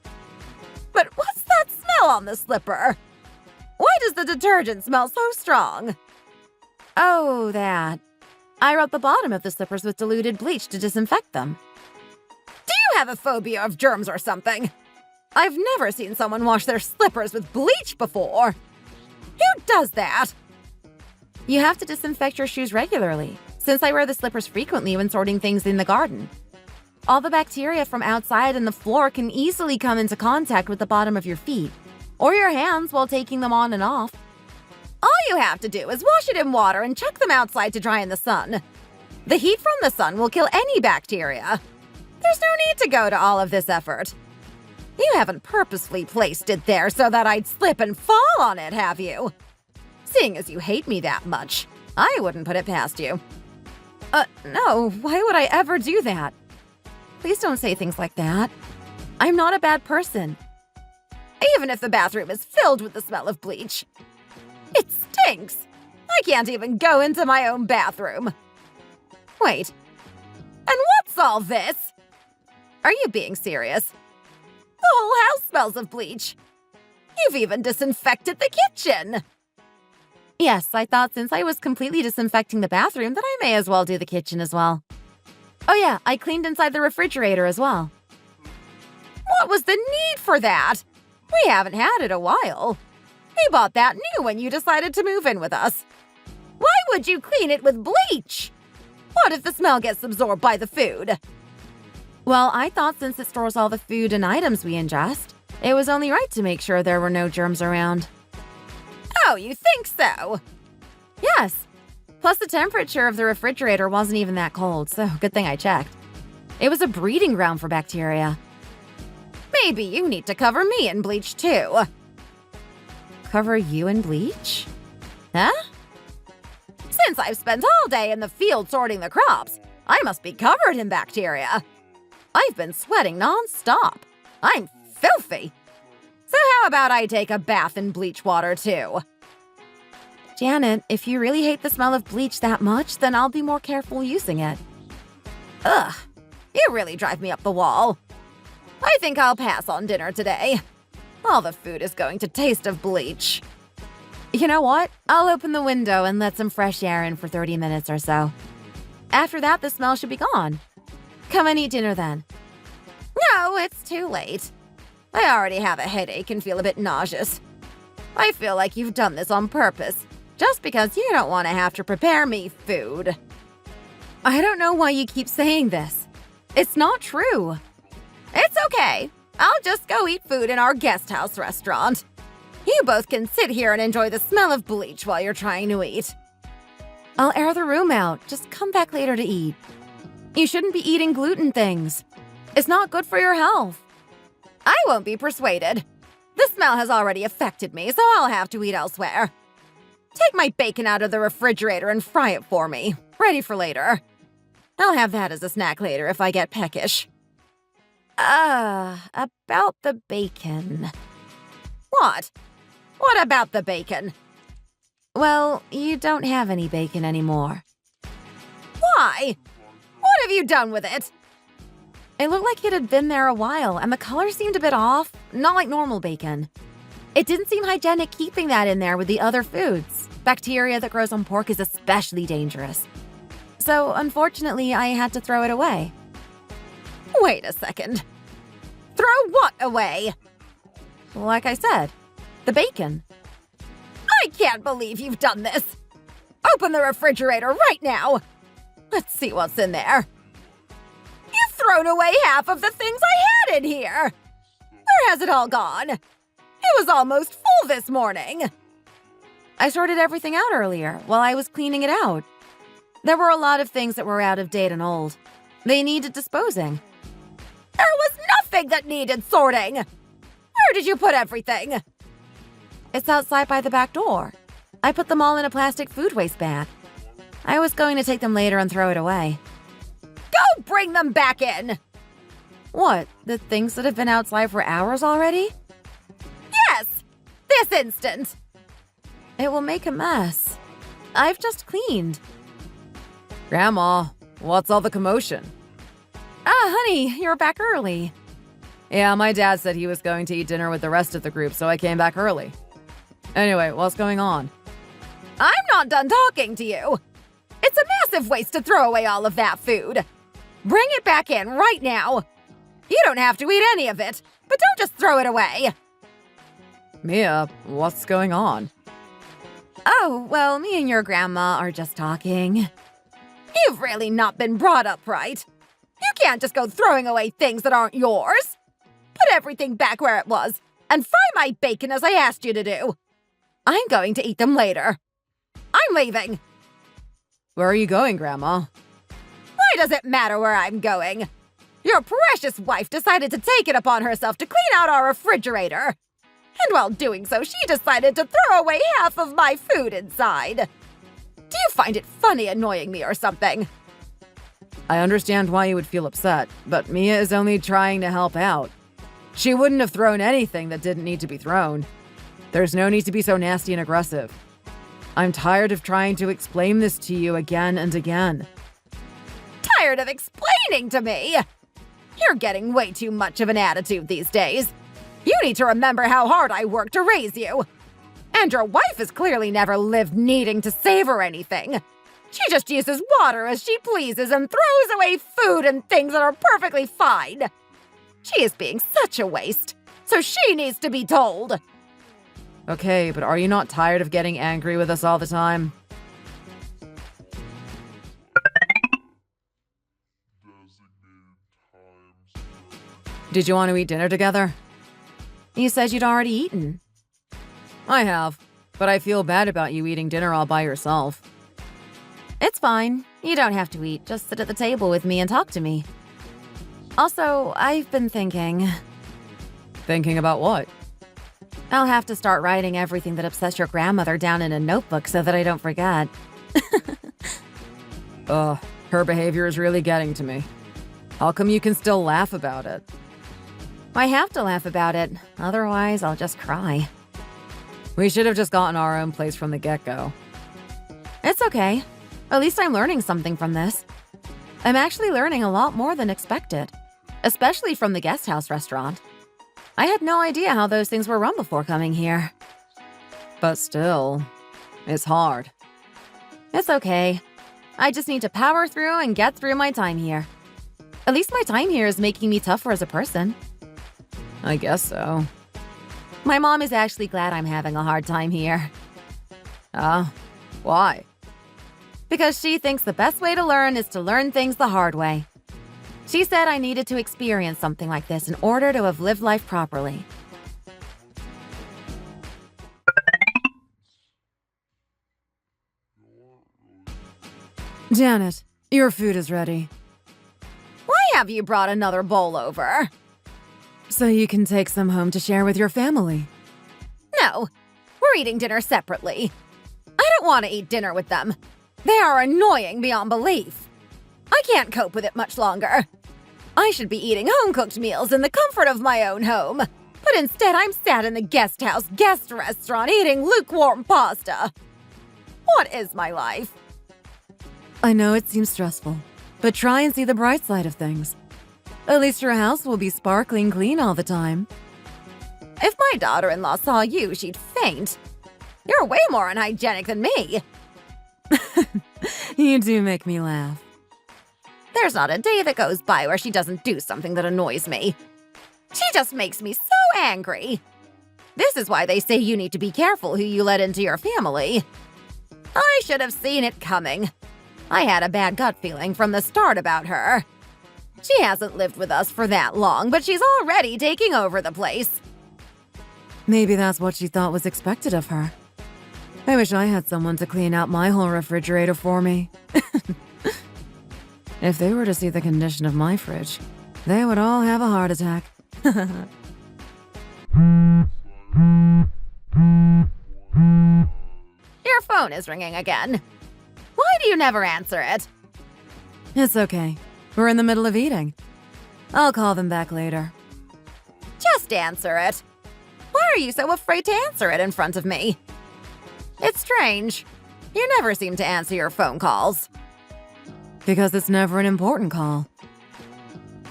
Speaker 2: But what's that smell on the slipper? Why does the detergent smell so strong?
Speaker 1: Oh, that. I rubbed the bottom of the slippers with diluted bleach to disinfect them.
Speaker 2: Do you have a phobia of germs or something? I've never seen someone wash their slippers with bleach before. Who does that?
Speaker 1: You have to disinfect your shoes regularly, since I wear the slippers frequently when sorting things in the garden. All the bacteria from outside and the floor can easily come into contact with the bottom of your feet, or your hands while taking them on and off.
Speaker 2: All you have to do is wash it in water and chuck them outside to dry in the sun. The heat from the sun will kill any bacteria. There's no need to go to all of this effort. You haven't purposefully placed it there so that I'd slip and fall on it, have you? Seeing as you hate me that much, I wouldn't put it past you.
Speaker 1: No, why would I ever do that? Please don't say things like that. I'm not a bad person.
Speaker 2: Even if the bathroom is filled with the smell of bleach. It stinks. I can't even go into my own bathroom. Wait, and what's all this? Are you being serious? The whole house smells of bleach. You've even disinfected the kitchen.
Speaker 1: Yes, I thought since I was completely disinfecting the bathroom that I may as well do the kitchen as well. Oh yeah, I cleaned inside the refrigerator as well.
Speaker 2: What was the need for that? We haven't had it a while. We bought that new when you decided to move in with us. Why would you clean it with bleach? What if the smell gets absorbed by the food? Well, I thought since it stores all the food and items we ingest, it was only right to make sure there were no germs around.
Speaker 1: Oh, you think so?
Speaker 2: Yes. Plus, the temperature of the refrigerator wasn't even that cold, so good thing I checked. It was a breeding ground for bacteria.
Speaker 1: Maybe you need to cover me in bleach too.
Speaker 2: Cover you in bleach?
Speaker 1: Huh? Since I've spent all day in the field sorting the crops, I must be covered in bacteria. I've been sweating non-stop. I'm filthy. So how about I take a bath in bleach water too?
Speaker 2: Janet, if you really hate the smell of bleach that much, then I'll be more careful using it.
Speaker 1: Ugh, you really drive me up the wall. I think I'll pass on dinner today. All the food is going to taste of bleach.
Speaker 2: You know what? I'll open the window and let some fresh air in for 30 minutes or so. After that, the smell should be gone. Come and eat dinner then.
Speaker 1: No, it's too late. I already have a headache and feel a bit nauseous. I feel like you've done this on purpose, just because you don't want to have to prepare me food.
Speaker 2: I don't know why you keep saying this. It's not true.
Speaker 1: It's okay. I'll just go eat food in our guest house restaurant. You both can sit here and enjoy the smell of bleach while you're trying to eat.
Speaker 2: I'll air the room out. Just come back later to eat. You shouldn't be eating gluten things. It's not good for your health.
Speaker 1: I won't be persuaded. The smell has already affected me, so I'll have to eat elsewhere. Take my bacon out of the refrigerator and fry it for me. Ready for later. I'll have that as a snack later if I get peckish.
Speaker 2: About the bacon.
Speaker 1: What? What about the bacon?
Speaker 2: Well, you don't have any bacon anymore.
Speaker 1: Why? What have you done with it?
Speaker 2: It looked like it had been there a while, and the color seemed a bit off, not like normal bacon. It didn't seem hygienic keeping that in there with the other foods. Bacteria that grows on pork is especially dangerous. So, unfortunately, I had to throw it away.
Speaker 1: Wait a second. Throw what away?
Speaker 2: Like I said, the bacon.
Speaker 1: I can't believe you've done this. Open the refrigerator right now. Let's see what's in there. You've thrown away half of the things I had in here. Where has it all gone? It was almost full this morning.
Speaker 2: I sorted everything out earlier while I was cleaning it out. There were a lot of things that were out of date and old. They needed disposing.
Speaker 1: There was nothing that needed sorting. Where did you put everything?
Speaker 2: It's outside by the back door. I put them all in a plastic food waste bag. I was going to take them later and throw it away.
Speaker 1: Go bring them back in!
Speaker 2: What, the things that have been outside for hours already?
Speaker 1: Yes! This instant!
Speaker 2: It will make a mess. I've just cleaned.
Speaker 3: Grandma, what's all the commotion?
Speaker 2: Honey, you're back early.
Speaker 3: Yeah, my dad said he was going to eat dinner with the rest of the group, so I came back early. Anyway, what's going on?
Speaker 1: I'm not done talking to you. It's a massive waste to throw away all of that food. Bring it back in right now. You don't have to eat any of it, but don't just throw it away.
Speaker 3: Mia, what's going on?
Speaker 2: Oh, well, me and your grandma are just talking.
Speaker 1: You've really not been brought up right. You can't just go throwing away things that aren't yours. Put everything back where it was, and fry my bacon as I asked you to do. I'm going to eat them later. I'm leaving.
Speaker 3: Where are you going, Grandma?
Speaker 1: Why does it matter where I'm going? Your precious wife decided to take it upon herself to clean out our refrigerator. And while doing so, she decided to throw away half of my food inside. Do you find it funny annoying me or something?
Speaker 3: I understand why you would feel upset, but Mia is only trying to help out. She wouldn't have thrown anything that didn't need to be thrown. There's no need to be so nasty and aggressive. I'm tired of trying to explain this to you again and again.
Speaker 1: Tired of explaining to me? You're getting way too much of an attitude these days. You need to remember how hard I worked to raise you. And your wife has clearly never lived needing to savor anything. She just uses water as she pleases and throws away food and things that are perfectly fine. She is being such a waste, so she needs to be told.
Speaker 3: Okay, but are you not tired of getting angry with us all the time?
Speaker 4: Designated time
Speaker 3: Did you want to eat dinner together?
Speaker 2: You said you'd already eaten.
Speaker 3: I have, but I feel bad about you eating dinner all by yourself.
Speaker 2: It's fine. You don't have to eat. Just sit at the table with me and talk to me. Also, I've been thinking.
Speaker 3: Thinking about what?
Speaker 2: I'll have to start writing everything that upsets your grandmother down in a notebook so that I don't forget.
Speaker 3: Her behavior is really getting to me. How come you can still laugh about it?
Speaker 2: I have to laugh about it. Otherwise, I'll just cry.
Speaker 3: We should have just gotten our own place from the get-go.
Speaker 2: It's okay. At least I'm learning something from this. I'm actually learning a lot more than expected, especially from the guest house restaurant. I had no idea how those things were run before coming here.
Speaker 3: But still, it's hard.
Speaker 2: It's okay. I just need to power through and get through my time here. At least my time here is making me tougher as a person.
Speaker 3: I guess so.
Speaker 2: My mom is actually glad I'm having a hard time here.
Speaker 3: Why?
Speaker 2: Because she thinks the best way to learn is to learn things the hard way. She said I needed to experience something like this in order to have lived life properly.
Speaker 3: Janet, your food is ready.
Speaker 2: Why have you brought another bowl over?
Speaker 3: So you can take some home to share with your family.
Speaker 2: No, we're eating dinner separately. I don't want to eat dinner with them. They are annoying beyond belief. I can't cope with it much longer. I should be eating home-cooked meals in the comfort of my own home. But instead, I'm sat in the guest house guest restaurant eating lukewarm pasta. What is my life?
Speaker 3: I know it seems stressful, but try and see the bright side of things. At least your house will be sparkling clean all the time.
Speaker 2: If my daughter-in-law saw you, she'd faint. You're way more unhygienic than me.
Speaker 3: You do make me laugh.
Speaker 2: There's not a day that goes by where she doesn't do something that annoys me. She just makes me so angry. This is why they say you need to be careful who you let into your family. I should have seen it coming. I had a bad gut feeling from the start about her. She hasn't lived with us for that long, but she's already taking over the place.
Speaker 3: Maybe that's what she thought was expected of her. I wish I had someone to clean out my whole refrigerator for me. If they were to see the condition of my fridge, they would all have a heart attack.
Speaker 2: Your phone is ringing again. Why do you never answer it?
Speaker 3: It's okay. We're in the middle of eating. I'll call them back later.
Speaker 2: Just answer it. Why are you so afraid to answer it in front of me? It's strange. You never seem to answer your phone calls.
Speaker 3: Because it's never an important call.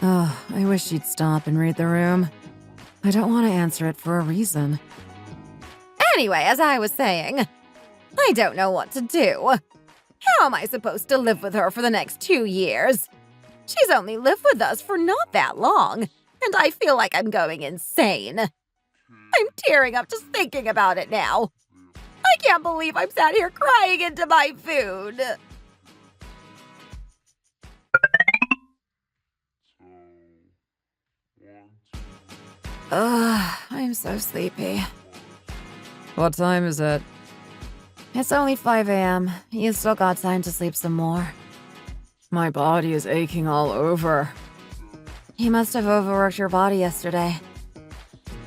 Speaker 3: Oh, I wish she'd stop and read the room. I don't want to answer it for a reason.
Speaker 2: Anyway, as I was saying, I don't know what to do. How am I supposed to live with her for the next 2 years? She's only lived with us for not that long, and I feel like I'm going insane. I'm tearing up just thinking about it now. I can't believe I'm sat here crying into my food.
Speaker 3: I'm so sleepy. What time is it?
Speaker 2: It's only 5 a.m. You still got time to sleep some more.
Speaker 3: My body is aching all over.
Speaker 2: You must have overworked your body yesterday.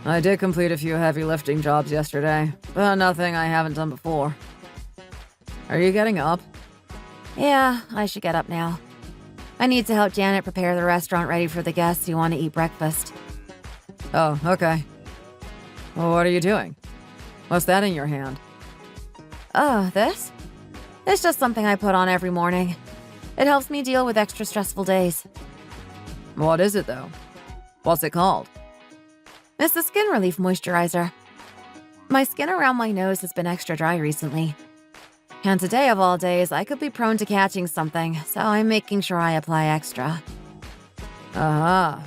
Speaker 3: I did complete a few heavy lifting jobs yesterday, but nothing I haven't done before. Are you getting up?
Speaker 2: Yeah, I should get up now. I need to help Janet prepare the restaurant ready for the guests who want to eat breakfast.
Speaker 3: Oh, okay. Well, what are you doing? What's that in your hand?
Speaker 2: Oh, this? It's just something I put on every morning. It helps me deal with extra stressful days.
Speaker 3: What is it, though? What's it called?
Speaker 2: It's the Skin Relief Moisturizer. My skin around my nose has been extra dry recently. And today of all days, I could be prone to catching something, so I'm making sure I apply extra.
Speaker 3: Aha.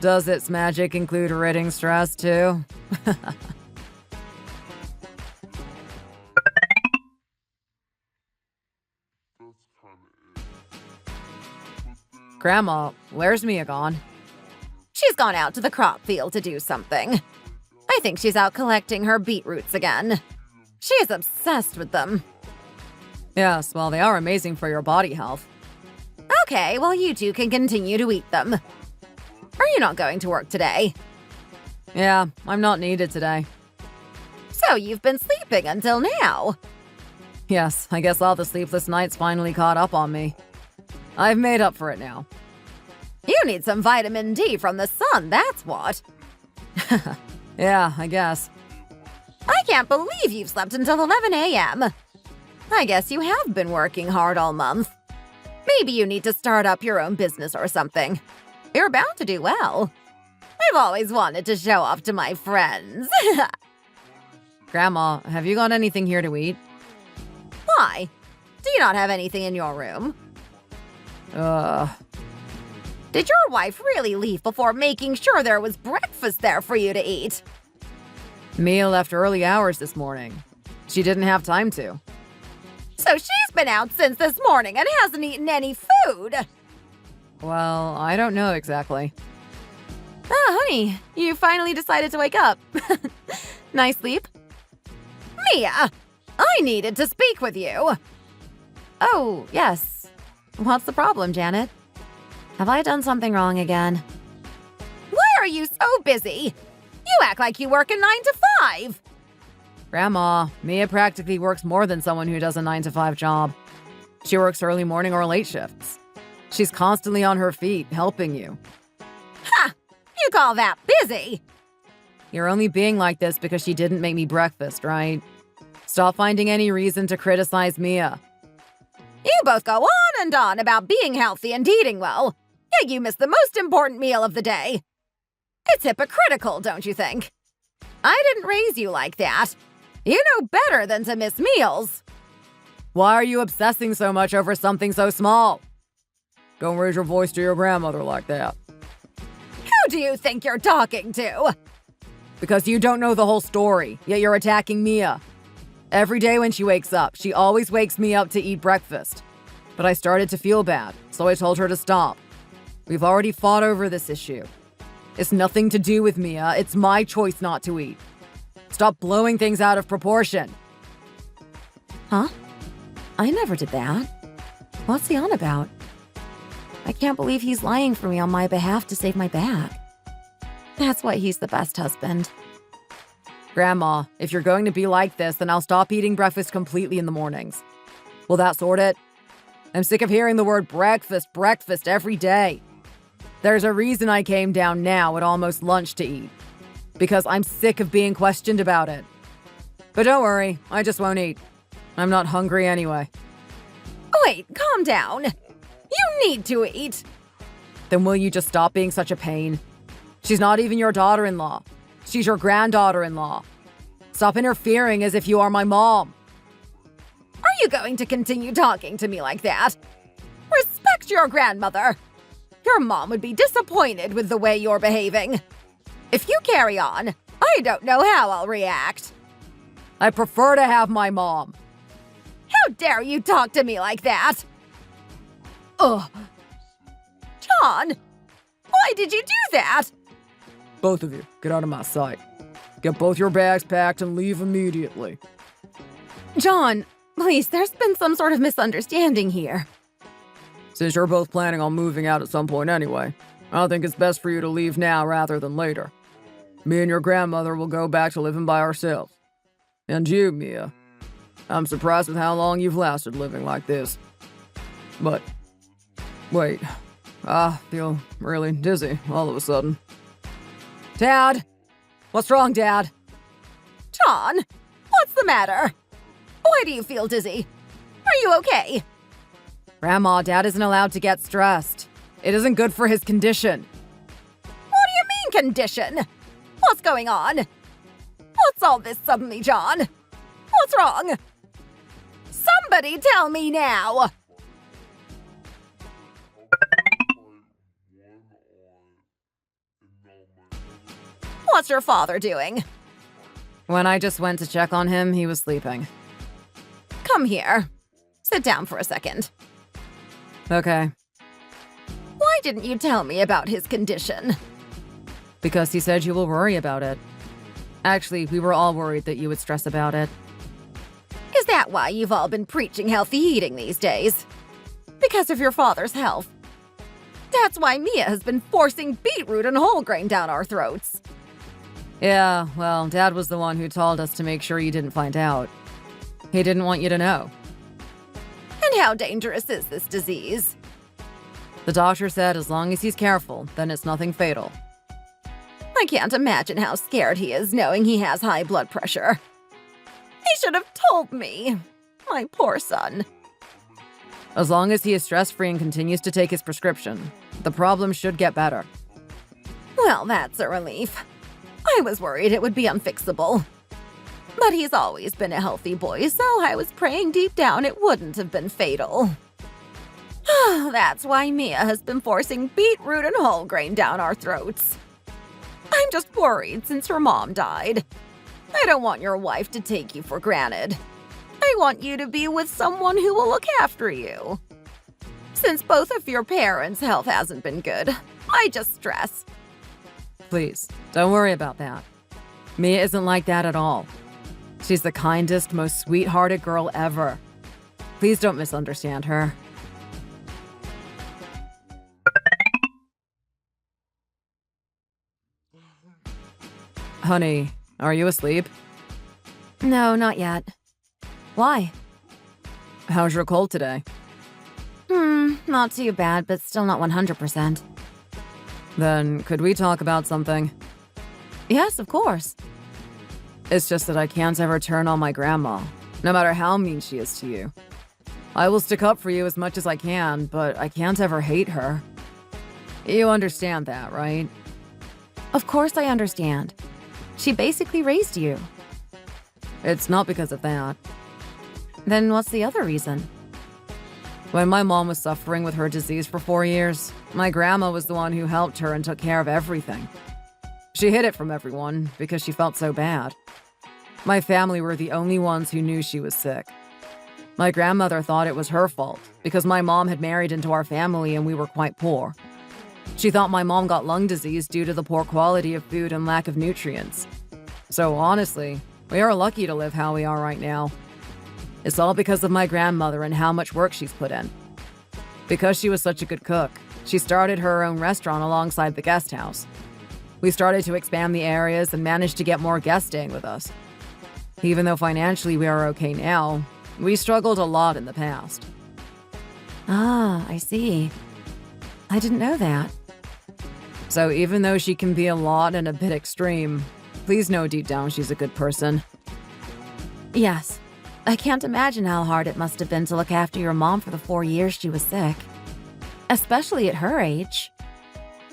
Speaker 3: Does its magic include ridding stress, too? Grandma, where's Mia gone?
Speaker 2: She's gone out to the crop field to do something. I think she's out collecting her beetroots again. She's obsessed with them.
Speaker 3: Yes, well, they are amazing for your body health.
Speaker 2: Okay, well, you two can continue to eat them. Are you not going to work today?
Speaker 3: Yeah, I'm not needed today.
Speaker 2: So you've been sleeping until now.
Speaker 3: Yes, I guess all the sleepless nights finally caught up on me. I've made up for it now.
Speaker 2: You need some vitamin D from the sun, that's what.
Speaker 3: Yeah, I guess.
Speaker 2: I can't believe you've slept until 11 a.m. I guess you have been working hard all month. Maybe you need to start up your own business or something. You're bound to do well. I've always wanted to show off to my friends.
Speaker 3: Grandma, have you got anything here to eat?
Speaker 2: Why? Do you not have anything in your room? Did your wife really leave before making sure there was breakfast there for you to eat?
Speaker 3: Mia left early hours this morning. She didn't have time to.
Speaker 2: So she's been out since this morning and hasn't eaten any food.
Speaker 3: Well, I don't know exactly.
Speaker 2: Ah, honey, you finally decided to wake up. Nice sleep? Mia, I needed to speak with you. Oh, yes. What's the problem, Janet? Have I done something wrong again? Why are you so busy? You act like you work a 9 to 5.
Speaker 3: Grandma, Mia practically works more than someone who does a 9-to-5 job. She works early morning or late shifts. She's constantly on her feet, helping you.
Speaker 2: Ha! You call that busy?
Speaker 3: You're only being like this because she didn't make me breakfast, right? Stop finding any reason to criticize Mia.
Speaker 2: You both go on and on about being healthy and eating well, yet you miss the most important meal of the day. It's hypocritical, don't you think? I didn't raise you like that. You know better than to miss meals.
Speaker 3: Why are you obsessing so much over something so small? Don't raise your voice to your grandmother like that.
Speaker 2: Who do you think you're talking to?
Speaker 3: Because you don't know the whole story, yet you're attacking Mia. Every day when she wakes up, she always wakes me up to eat breakfast. But I started to feel bad, so I told her to stop. We've already fought over this issue. It's nothing to do with Mia, it's my choice not to eat. Stop blowing things out of proportion.
Speaker 2: Huh? I never did that. What's he on about? I can't believe he's lying for me on my behalf to save my back. That's why he's the best husband.
Speaker 3: Grandma, if you're going to be like this, then I'll stop eating breakfast completely in the mornings. Will that sort it? I'm sick of hearing the word breakfast every day. There's a reason I came down now at almost lunch to eat. Because I'm sick of being questioned about it. But don't worry, I just won't eat. I'm not hungry anyway.
Speaker 2: Wait, calm down. You need to eat.
Speaker 3: Then will you just stop being such a pain? She's not even your daughter-in-law. She's your granddaughter-in-law. Stop interfering as if you are my mom.
Speaker 2: Are you going to continue talking to me like that? Respect your grandmother. Your mom would be disappointed with the way you're behaving. If you carry on, I don't know how I'll react.
Speaker 3: I prefer to have my mom.
Speaker 2: How dare you talk to me like that? Ugh. John, why did you do that?
Speaker 3: Both of you, get out of my sight. Get both your bags packed and leave immediately.
Speaker 2: John, please, there's been some sort of misunderstanding here.
Speaker 3: Since you're both planning on moving out at some point anyway, I think it's best for you to leave now rather than later. Me and your grandmother will go back to living by ourselves. And you, Mia. I'm surprised with how long you've lasted living like this. But, wait. I feel really dizzy all of a sudden. Dad! What's wrong, Dad?
Speaker 2: John, what's the matter? Why do you feel dizzy? Are you okay?
Speaker 3: Grandma, Dad isn't allowed to get stressed. It isn't good for his condition.
Speaker 2: What do you mean, condition? What's going on? What's all this suddenly, John? What's wrong? Somebody tell me now! What's your father doing?
Speaker 3: When I just went to check on him, he was sleeping.
Speaker 2: Come here. Sit down for a second.
Speaker 3: Okay.
Speaker 2: Why didn't you tell me about his condition?
Speaker 3: Because he said you will worry about it. Actually, we were all worried that you would stress about it.
Speaker 2: Is that why you've all been preaching healthy eating these days? Because of your father's health. That's why Mia has been forcing beetroot and whole grain down our throats.
Speaker 3: Yeah, well, Dad was the one who told us to make sure you didn't find out. He didn't want you to know.
Speaker 2: And how dangerous is this disease?
Speaker 3: The doctor said as long as he's careful, then it's nothing fatal.
Speaker 2: I can't imagine how scared he is knowing he has high blood pressure. He should have told me. My poor son.
Speaker 3: As long as he is stress-free and continues to take his prescription, the problem should get better.
Speaker 2: Well, that's a relief. I was worried it would be unfixable. But he's always been a healthy boy, so I was praying deep down it wouldn't have been fatal. That's why Mia has been forcing beetroot and whole grain down our throats. I'm just worried since your mom died. I don't want your wife to take you for granted. I want you to be with someone who will look after you. Since both of your parents' health hasn't been good, I just stress.
Speaker 3: Please, don't worry about that. Mia isn't like that at all. She's the kindest, most sweethearted girl ever. Please don't misunderstand her. Honey, are you asleep?
Speaker 2: No, not yet. Why?
Speaker 3: How's your cold today?
Speaker 2: Not too bad, but still not 100%.
Speaker 3: Then, could we talk about something?
Speaker 2: Yes, of course.
Speaker 3: It's just that I can't ever turn on my grandma, no matter how mean she is to you. I will stick up for you as much as I can, but I can't ever hate her. You understand that, right?
Speaker 2: Of course I understand. She basically raised you.
Speaker 3: It's not because of that.
Speaker 2: Then what's the other reason?
Speaker 3: When my mom was suffering with her disease for 4 years, my grandma was the one who helped her and took care of everything. She hid it from everyone because she felt so bad. My family were the only ones who knew she was sick. My grandmother thought it was her fault because my mom had married into our family and we were quite poor. She thought my mom got lung disease due to the poor quality of food and lack of nutrients. So honestly, we are lucky to live how we are right now. It's all because of my grandmother and how much work she's put in. Because she was such a good cook, she started her own restaurant alongside the guest house. We started to expand the areas and managed to get more guests staying with us. Even though financially we are okay now, we struggled a lot in the past.
Speaker 2: Ah, I see. I didn't know that.
Speaker 3: So even though she can be a lot and a bit extreme, please know deep down she's a good person.
Speaker 2: Yes. I can't imagine how hard it must have been to look after your mom for the 4 years she was sick. Especially at her age.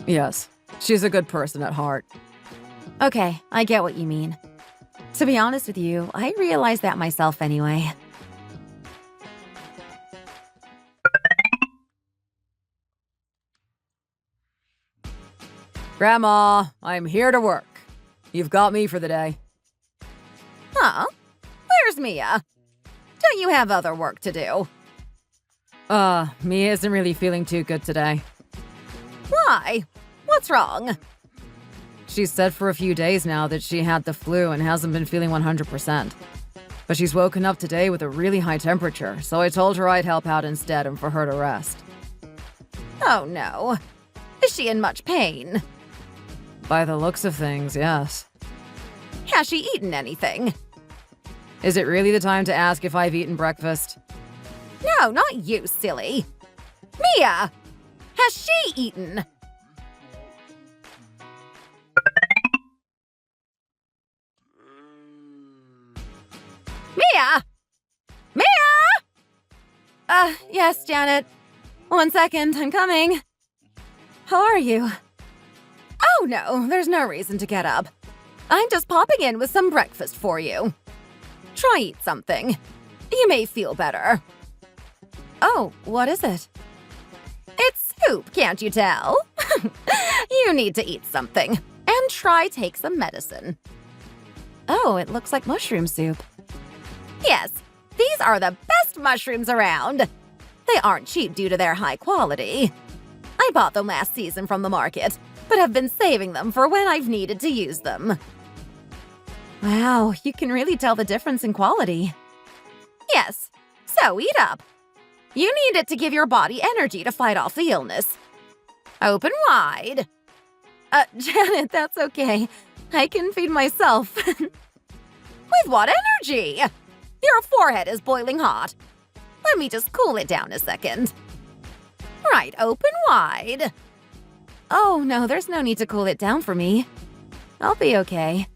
Speaker 3: Yes, she's a good person at heart.
Speaker 2: Okay, I get what you mean. To be honest with you, I realized that myself anyway.
Speaker 3: Grandma, I'm here to work. You've got me for the day.
Speaker 2: Huh? Where's Mia? Don't you have other work to do?
Speaker 3: Mia isn't really feeling too good today.
Speaker 2: Why? What's wrong?
Speaker 3: She's said for a few days now that she had the flu and hasn't been feeling 100%. But she's woken up today with a really high temperature, so I told her I'd help out instead and for her to rest.
Speaker 2: Oh no. Is she in much pain?
Speaker 3: By the looks of things, yes.
Speaker 2: Has she eaten anything?
Speaker 3: Is it really the time to ask if I've eaten breakfast?
Speaker 2: No, not you, silly. Mia! Has she eaten? Mia! Mia! Yes, Janet. 1 second, I'm coming. How are you? Oh no, there's no reason to get up. I'm just popping in with some breakfast for you. Try eat something. You may feel better. Oh, what is it? It's soup, can't you tell? You need to eat something. And try take some medicine. Oh, it looks like mushroom soup. Yes, these are the best mushrooms around. They aren't cheap due to their high quality. I bought them last season from the market. but have been saving them for when I've needed to use them. Wow, you can really tell the difference in quality. Yes, so eat up. You need it to give your body energy to fight off the illness. Open wide. Janet, that's okay. I can feed myself. With what energy? Your forehead is boiling hot. Let me just cool it down a second. Right, open wide. Oh, no, there's no need to cool it down for me. I'll be okay.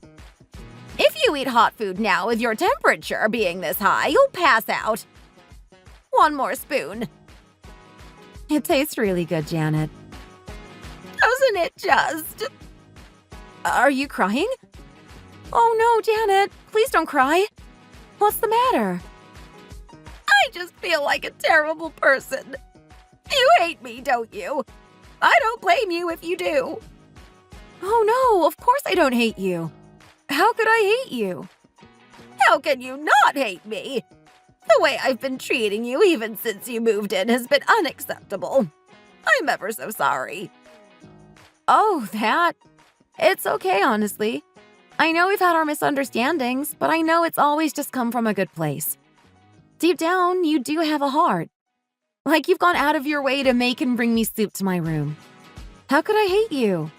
Speaker 2: If you eat hot food now with your temperature being this high, you'll pass out. One more spoon. It tastes really good, Janet. Doesn't it just? Are you crying? Oh no, Janet, please don't cry. What's the matter? I just feel like a terrible person. You hate me, don't you? I don't blame you if you do. Oh no, of course I don't hate you. How could I hate you? How can you not hate me? The way I've been treating you even since you moved in has been unacceptable. I'm ever so sorry. Oh, that? It's okay, honestly. I know we've had our misunderstandings, but I know it's always just come from a good place. Deep down, you do have a heart. Like you've gone out of your way to make and bring me soup to my room. How could I hate you?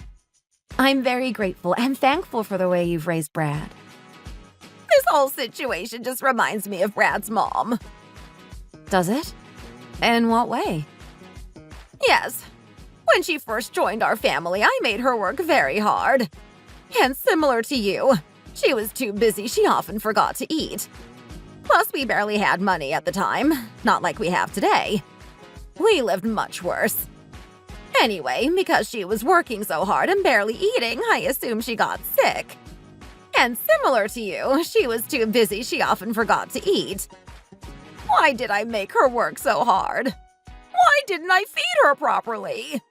Speaker 2: I'm very grateful and thankful for the way you've raised Brad. This whole situation just reminds me of Brad's mom. Does it? In what way? Yes. When she first joined our family, I made her work very hard. And similar to you, she was too busy, she often forgot to eat. Plus, we barely had money at the time, not like we have today. We lived much worse. Anyway, because she was working so hard and barely eating, I assume she got sick. And similar to you, she was too busy, she often forgot to eat. Why did I make her work so hard? Why didn't I feed her properly?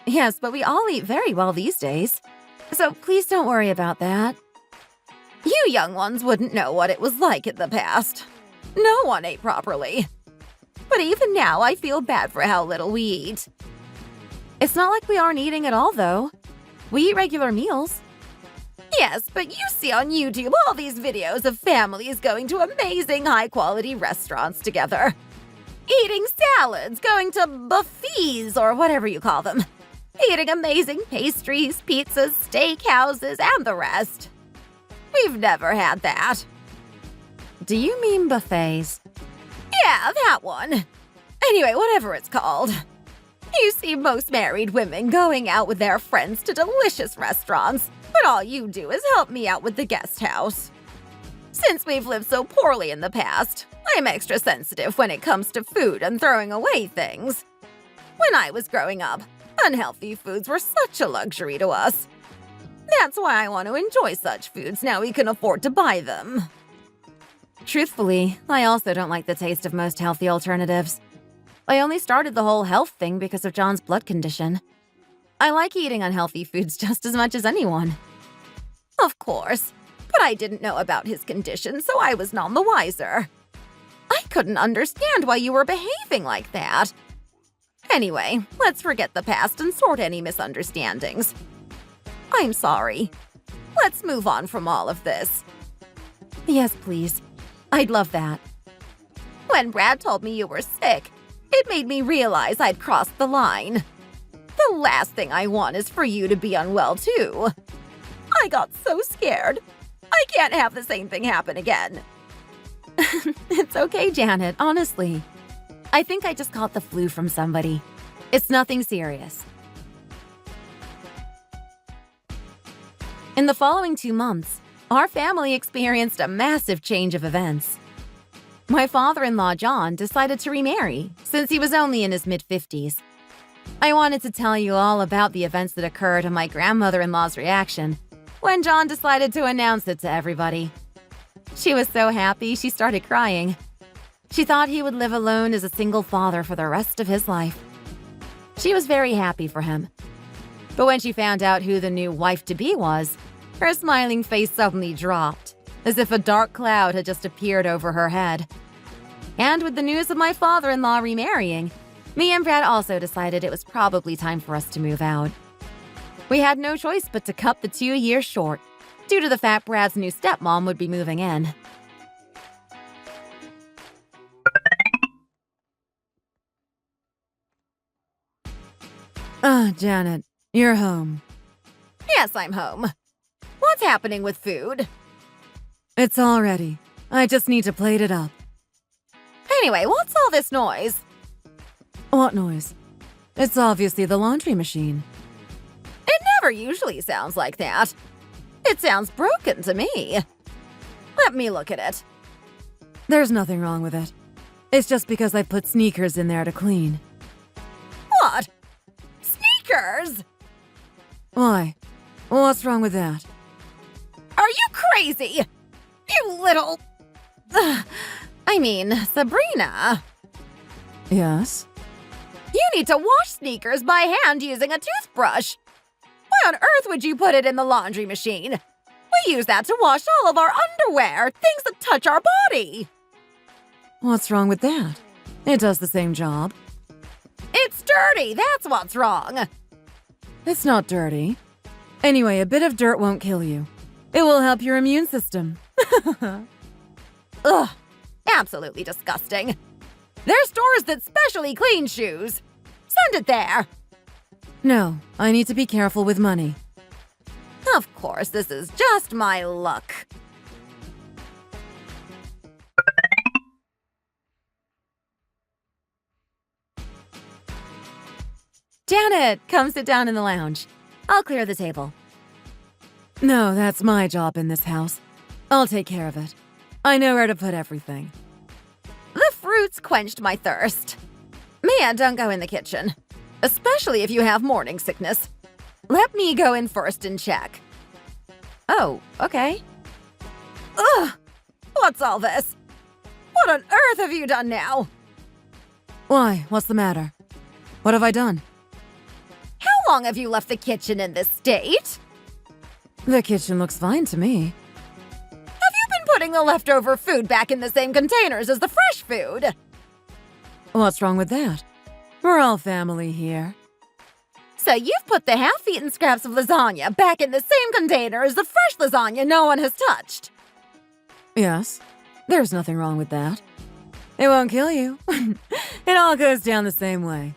Speaker 2: Yes, but we all eat very well these days. So please don't worry about that. You young ones wouldn't know what it was like in the past. No one ate properly. But even now, I feel bad for how little we eat. It's not like we aren't eating at all, though. We eat regular meals. Yes, but you see on YouTube all these videos of families going to amazing high-quality restaurants together. Eating salads, going to buffets, or whatever you call them. Eating amazing pastries, pizzas, steakhouses, and the rest. We've never had that. Do you mean buffets? Yeah, that one. Anyway, whatever it's called. You see most married women going out with their friends to delicious restaurants, but all you do is help me out with the guest house. Since we've lived so poorly in the past, I'm extra sensitive when it comes to food and throwing away things. When I was growing up, unhealthy foods were such a luxury to us. That's why I want to enjoy such foods now we can afford to buy them. Truthfully, I also don't like the taste of most healthy alternatives. I only started the whole health thing because of John's blood condition. I like eating unhealthy foods just as much as anyone. Of course, but I didn't know about his condition, so I was none the wiser. I couldn't understand why you were behaving like that. Anyway, let's forget the past and sort any misunderstandings. I'm sorry. Let's move on from all of this. Yes, please. I'd love that. When Brad told me you were sick, it made me realize I'd crossed the line. The last thing I want is for you to be unwell, too. I got so scared. I can't have the same thing happen again. It's okay, Janet, honestly. I think I just caught the flu from somebody. It's nothing serious. In the following 2 months, our family experienced a massive change of events. My father-in-law, John, decided to remarry since he was only in his mid-50s. I wanted to tell you all about the events that occurred and my grandmother-in-law's reaction when John decided to announce it to everybody. She was so happy she started crying. She thought he would live alone as a single father for the rest of his life. She was very happy for him. But when she found out who the new wife-to-be was, her smiling face suddenly dropped, as if a dark cloud had just appeared over her head. And with the news of my father-in-law remarrying, me and Brad also decided it was probably time for us to move out. We had no choice but to cut the 2 years short, due to the fact Brad's new stepmom would be moving in.
Speaker 1: Ah, Janet, you're home.
Speaker 2: Yes, I'm home. What's happening with food?
Speaker 1: It's all ready. I just need to plate it up.
Speaker 2: Anyway, what's all this noise?
Speaker 1: What noise? It's obviously the laundry machine.
Speaker 2: It never usually sounds like that. It sounds broken to me. Let me look at it.
Speaker 1: There's nothing wrong with it. It's just because I put sneakers in there to clean.
Speaker 2: What? Sneakers?
Speaker 1: Why? What's wrong with that?
Speaker 2: Are you crazy? You little... I mean, Sabrina.
Speaker 1: Yes?
Speaker 2: You need to wash sneakers by hand using a toothbrush. Why on earth would you put it in the laundry machine? We use that to wash all of our underwear, things that touch our body.
Speaker 1: What's wrong with that? It does the same job.
Speaker 2: It's dirty, that's what's wrong.
Speaker 1: It's not dirty. Anyway, a bit of dirt won't kill you. It will help your immune system.
Speaker 2: Ugh, absolutely disgusting. There's stores that specially clean shoes. Send it there.
Speaker 1: No, I need to be careful with money.
Speaker 2: Of course, this is just my luck. Janet, come sit down in the lounge. I'll clear the table.
Speaker 1: No, that's my job in this house. I'll take care of it. I know where to put everything.
Speaker 2: The fruits quenched my thirst. Mia, don't go in the kitchen. Especially if you have morning sickness. Let me go in first and check. Oh, okay. Ugh! What's all this? What on earth have you done now?
Speaker 1: Why? What's the matter? What have I done?
Speaker 2: How long have you left the kitchen in this state?
Speaker 1: The kitchen looks fine to me.
Speaker 2: Have you been putting the leftover food back in the same containers as the fresh food?
Speaker 1: What's wrong with that? We're all family here.
Speaker 2: So you've put the half-eaten scraps of lasagna back in the same container as the fresh lasagna no one has touched?
Speaker 1: Yes, there's nothing wrong with that. It won't kill you. It all goes down the same way.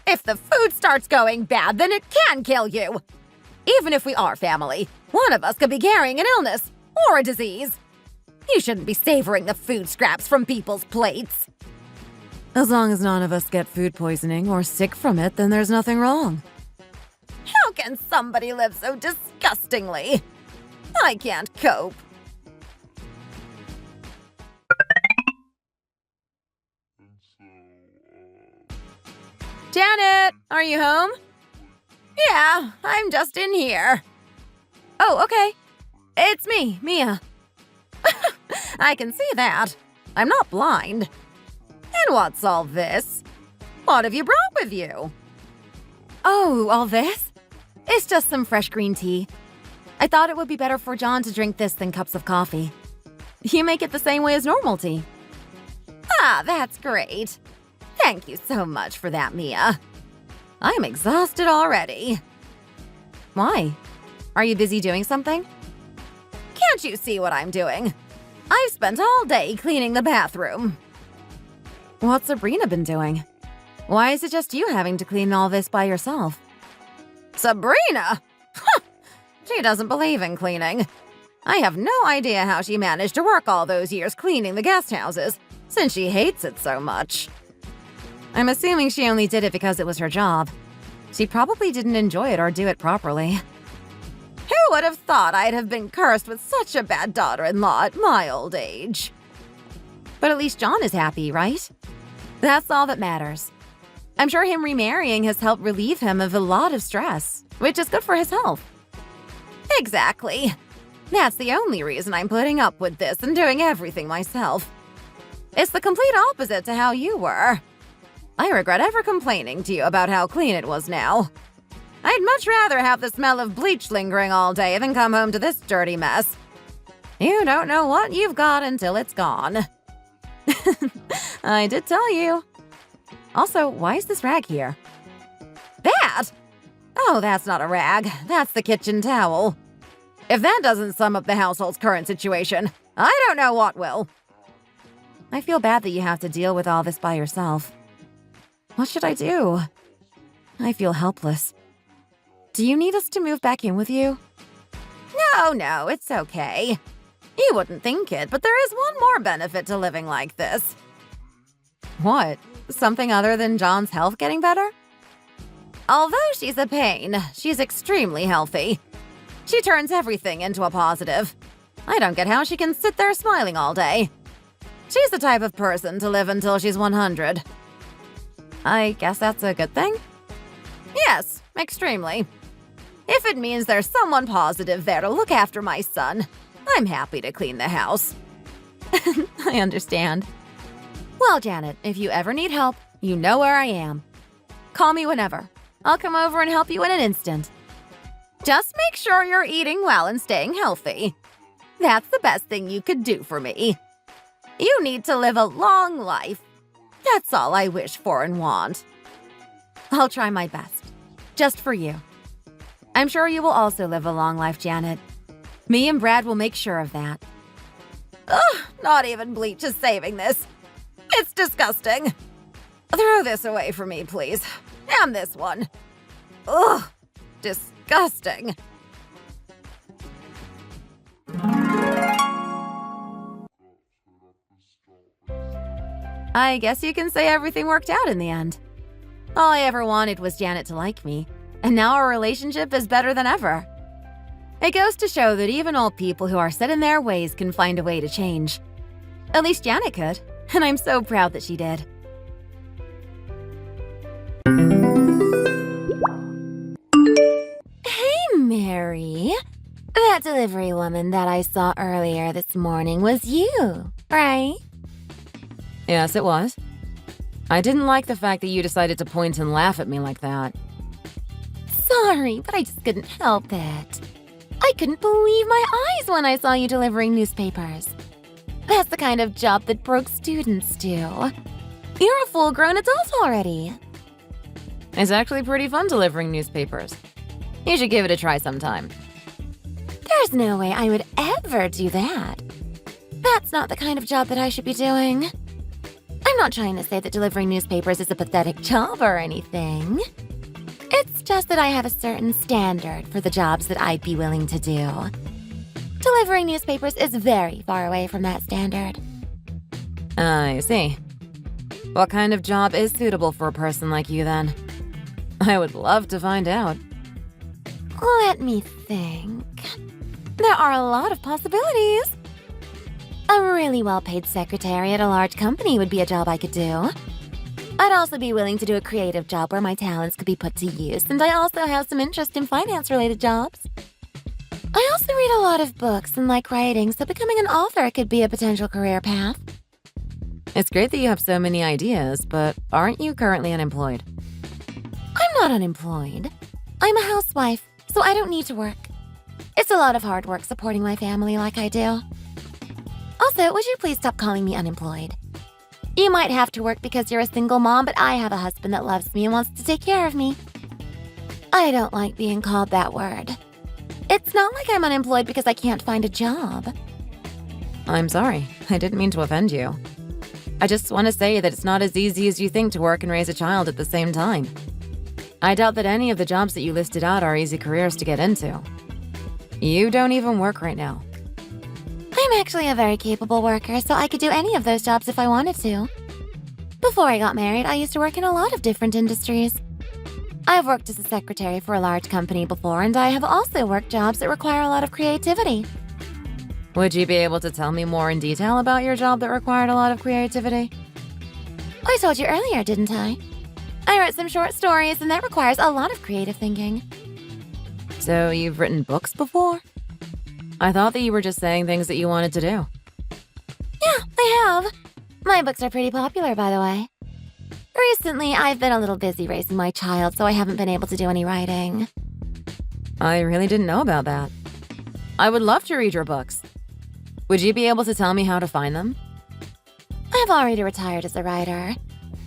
Speaker 2: If the food starts going bad, then it can kill you. Even if we are family, one of us could be carrying an illness or a disease. You shouldn't be savoring the food scraps from people's plates.
Speaker 1: As long as none of us get food poisoning or sick from it, then there's nothing wrong.
Speaker 2: How can somebody live so disgustingly? I can't cope. Janet, are you home? Yeah, I'm just in here. Oh, okay. It's me, Mia. I can see that. I'm not blind. And what's all this? What have you brought with you? Oh, all this? It's just some fresh green tea. I thought it would be better for John to drink this than cups of coffee. You make it the same way as normal tea. Ah, that's great. Thank you so much for that, Mia. I'm exhausted already. Why? Are you busy doing something? Can't you see what I'm doing? I've spent all day cleaning the bathroom. What's Sabrina been doing? Why is it just you having to clean all this by yourself? Sabrina? She doesn't believe in cleaning. I have no idea how she managed to work all those years cleaning the guest houses, since she hates it so much. I'm assuming she only did it because it was her job. She probably didn't enjoy it or do it properly. Who would have thought I'd have been cursed with such a bad daughter-in-law at my old age? But at least John is happy, right? That's all that matters. I'm sure him remarrying has helped relieve him of a lot of stress, which is good for his health. Exactly. That's the only reason I'm putting up with this and doing everything myself. It's the complete opposite to how you were. I regret ever complaining to you about how clean it was now. I'd much rather have the smell of bleach lingering all day than come home to this dirty mess. You don't know what you've got until it's gone. I did tell you. Also, why is this rag here? That? Oh, that's not a rag. That's the kitchen towel. If that doesn't sum up the household's current situation, I don't know what will. I feel bad that you have to deal with all this by yourself. What should I do? I feel helpless. Do you need us to move back in with you? No, it's okay. You wouldn't think it, but there is one more benefit to living like this. What? Something other than John's health getting better? Although she's a pain, she's extremely healthy. She turns everything into a positive. I don't get how she can sit there smiling all day. She's the type of person to live until she's 100. I guess that's a good thing? Yes, extremely. If it means there's someone positive there to look after my son, I'm happy to clean the house. I understand. Well, Janet, if you ever need help, you know where I am. Call me whenever. I'll come over and help you in an instant. Just make sure you're eating well and staying healthy. That's the best thing you could do for me. You need to live a long life. That's all I wish for and want. I'll try my best. Just for you. I'm sure you will also live a long life, Janet. Me and Brad will make sure of that. Ugh, not even bleach is saving this. It's disgusting. Throw this away for me, please. And this one. Ugh, disgusting. I guess you can say everything worked out in the end. All I ever wanted was Janet to like me, and now our relationship is better than ever. It goes to show that even old people who are set in their ways can find a way to change. At least Janet could, and I'm so proud that she did. Hey, Mary. That delivery woman that I saw earlier this morning was you, right?
Speaker 1: Yes, it was. I didn't like the fact that you decided to point and laugh at me like that.
Speaker 2: Sorry, but I just couldn't help it. I couldn't believe my eyes when I saw you delivering newspapers. That's the kind of job that broke students do. You're a full-grown adult already.
Speaker 1: It's actually pretty fun delivering newspapers. You should give it a try sometime.
Speaker 2: There's no way I would ever do that. That's not the kind of job that I should be doing. I'm not trying to say that delivering newspapers is a pathetic job or anything. It's just that I have a certain standard for the jobs that I'd be willing to do. Delivering newspapers is very far away from that standard.
Speaker 1: I see. What kind of job is suitable for a person like you, then? I would love to find out.
Speaker 2: Let me think. There are a lot of possibilities. A really well-paid secretary at a large company would be a job I could do. I'd also be willing to do a creative job where my talents could be put to use, and I also have some interest in finance-related jobs. I also read a lot of books and like writing, so becoming an author could be a potential career path.
Speaker 1: It's great that you have so many ideas, but aren't you currently unemployed?
Speaker 2: I'm not unemployed. I'm a housewife, so I don't need to work. It's a lot of hard work supporting my family like I do. Also, would you please stop calling me unemployed? You might have to work because you're a single mom, but I have a husband that loves me and wants to take care of me. I don't like being called that word. It's not like I'm unemployed because I can't find a job.
Speaker 1: I'm sorry. I didn't mean to offend you. I just want to say that it's not as easy as you think to work and raise a child at the same time. I doubt that any of the jobs that you listed out are easy careers to get into. You don't even work right now.
Speaker 2: I'm actually a very capable worker, so I could do any of those jobs if I wanted to. Before I got married, I used to work in a lot of different industries. I've worked as a secretary for a large company before, and I have also worked jobs that require a lot of creativity.
Speaker 1: Would you be able to tell me more in detail about your job that required a lot of creativity?
Speaker 2: I told you earlier, didn't I? I wrote some short stories, and that requires a lot of creative thinking.
Speaker 1: So you've written books before? I thought that you were just saying things that you wanted to do.
Speaker 2: Yeah, I have. My books are pretty popular, by the way. Recently, I've been a little busy raising my child, so I haven't been able to do any writing.
Speaker 1: I really didn't know about that. I would love to read your books. Would you be able to tell me how to find them?
Speaker 2: I've already retired as a writer.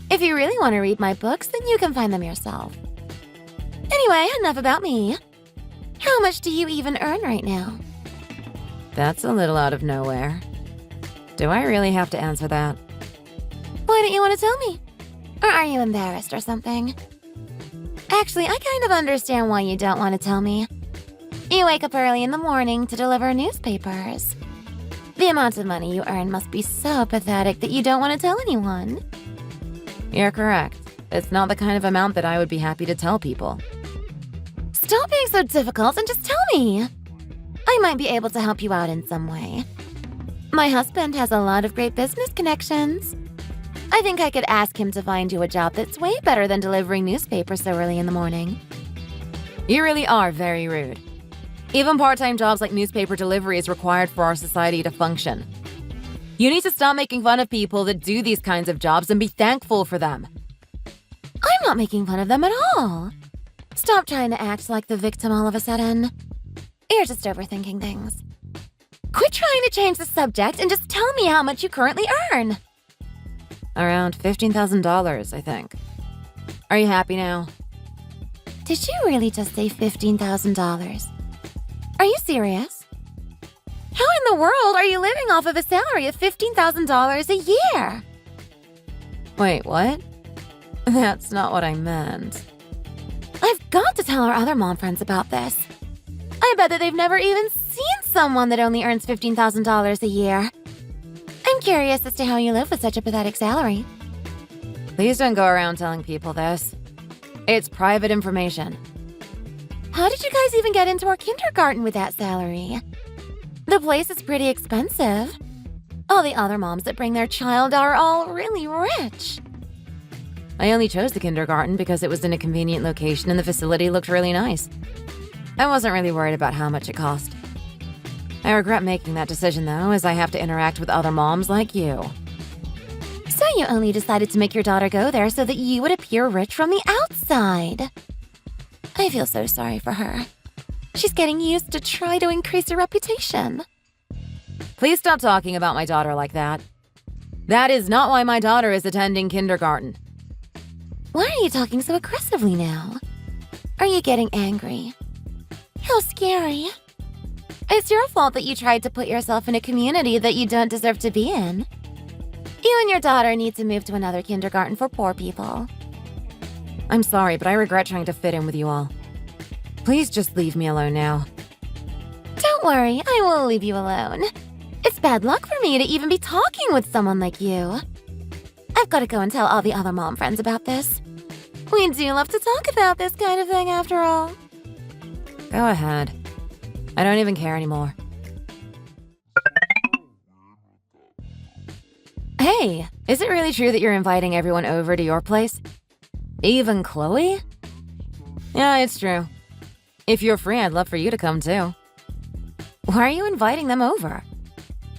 Speaker 2: If you really want to read my books, then you can find them yourself. Anyway, enough about me. How much do you even earn right now?
Speaker 1: That's a little out of nowhere. Do I really have to answer that?
Speaker 2: Why don't you want to tell me? Or are you embarrassed or something? Actually, I kind of understand why you don't want to tell me. You wake up early in the morning to deliver newspapers. The amount of money you earn must be so pathetic that you don't want to tell anyone.
Speaker 1: You're correct. It's not the kind of amount that I would be happy to tell people.
Speaker 2: Stop being so difficult and just tell me. I might be able to help you out in some way. My husband has a lot of great business connections. I think I could ask him to find you a job that's way better than delivering newspapers so early in the morning.
Speaker 1: You really are very rude. Even part-time jobs like newspaper delivery is required for our society to function. You need to stop making fun of people that do these kinds of jobs and be thankful for them.
Speaker 2: I'm not making fun of them at all. Stop trying to act like the victim all of a sudden. You're just overthinking things. Quit trying to change the subject and just tell me how much you currently earn.
Speaker 1: Around $15,000, I think. Are you happy now?
Speaker 2: Did you really just say $15,000? Are you serious? How in the world are you living off of a salary of $15,000 a year?
Speaker 1: Wait, what? That's not what I meant.
Speaker 2: I've got to tell our other mom friends about this. I bet that they've never even seen someone that only earns $15,000 a year. I'm curious as to how you live with such a pathetic salary.
Speaker 1: Please don't go around telling people this. It's private information.
Speaker 2: How did you guys even get into our kindergarten with that salary? The place is pretty expensive. All the other moms that bring their child are all really rich.
Speaker 1: I only chose the kindergarten because it was in a convenient location and the facility looked really nice. I wasn't really worried about how much it cost. I regret making that decision, though, as I have to interact with other moms like you.
Speaker 2: So you only decided to make your daughter go there so that you would appear rich from the outside. I feel so sorry for her. She's getting used to try to increase her reputation.
Speaker 1: Please stop talking about my daughter like that. That is not why my daughter is attending kindergarten.
Speaker 2: Why are you talking so aggressively now? Are you getting angry? How scary. It's your fault that you tried to put yourself in a community that you don't deserve to be in. You and your daughter need to move to another kindergarten for poor people.
Speaker 1: I'm sorry, but I regret trying to fit in with you all. Please just leave me alone now.
Speaker 2: Don't worry, I will leave you alone. It's bad luck for me to even be talking with someone like you. I've got to go and tell all the other mom friends about this. We do love to talk about this kind of thing after all.
Speaker 1: Go ahead. I don't even care anymore. Hey, is it really true that you're inviting everyone over to your place? Even Chloe? Yeah, it's true. If you're free, I'd love for you to come too. Why are you inviting them over?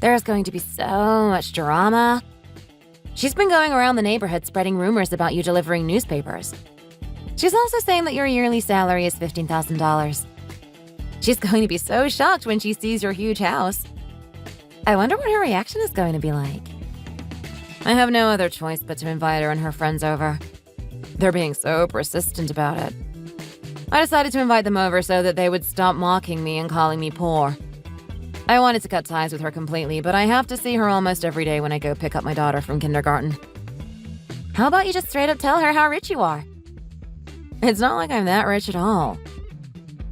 Speaker 1: There's going to be so much drama. She's been going around the neighborhood spreading rumors about you delivering newspapers. She's also saying that your yearly salary is $15,000. She's going to be so shocked when she sees your huge house. I wonder what her reaction is going to be like. I have no other choice but to invite her and her friends over. They're being so persistent about it. I decided to invite them over so that they would stop mocking me and calling me poor. I wanted to cut ties with her completely, but I have to see her almost every day when I go pick up my daughter from kindergarten. How about you just straight up tell her how rich you are? It's not like I'm that rich at all.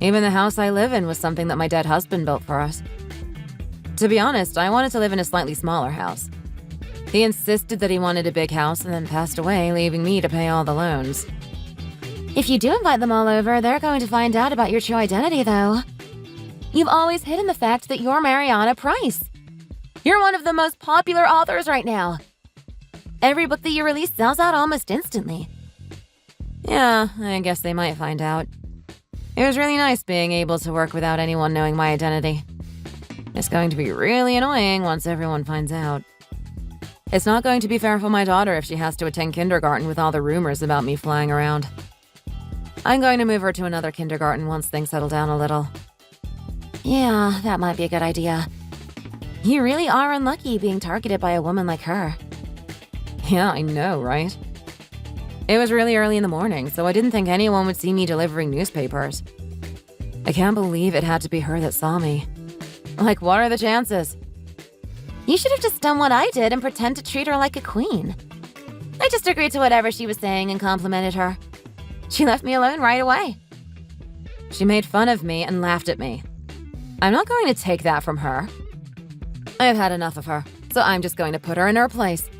Speaker 1: Even the house I live in was something that my dead husband built for us. To be honest, I wanted to live in a slightly smaller house. He insisted that he wanted a big house and then passed away, leaving me to pay all the loans.
Speaker 2: If you do invite them all over, they're going to find out about your true identity, though. You've always hidden the fact that you're Mariana Price. You're one of the most popular authors right now. Every book that you release sells out almost instantly.
Speaker 1: Yeah, I guess they might find out. It was really nice being able to work without anyone knowing my identity. It's going to be really annoying once everyone finds out. It's not going to be fair for my daughter if she has to attend kindergarten with all the rumors about me flying around. I'm going to move her to another kindergarten once things settle down a little.
Speaker 2: Yeah, that might be a good idea. You really are unlucky being targeted by a woman like her.
Speaker 1: Yeah, I know, right?
Speaker 2: It was really early in the morning, so I didn't think anyone would see me delivering newspapers. I can't believe it had to be her that saw me. Like, what are the chances? You should have just done what I did and pretend to treat her like a queen. I just agreed to whatever she was saying and complimented her. She left me alone right away. She made fun of me and laughed at me. I'm not going to take that from her. I've had enough of her, so I'm just going to put her in her place.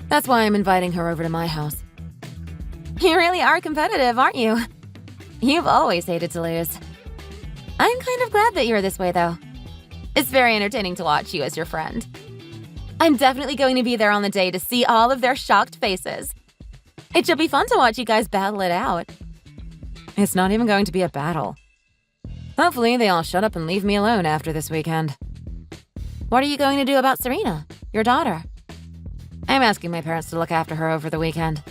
Speaker 2: That's why I'm inviting her over to my house. You really are competitive, aren't you? You've always hated to lose. I'm kind of glad that you're this way, though. It's very entertaining to watch you as your friend. I'm definitely going to be there on the day to see all of their shocked faces. It should be fun to watch you guys battle it out. It's not even going to be a battle. Hopefully, they all shut up and leave me alone after this weekend. What are you going to do about Serena, your daughter? I'm asking my parents to look after her over the weekend.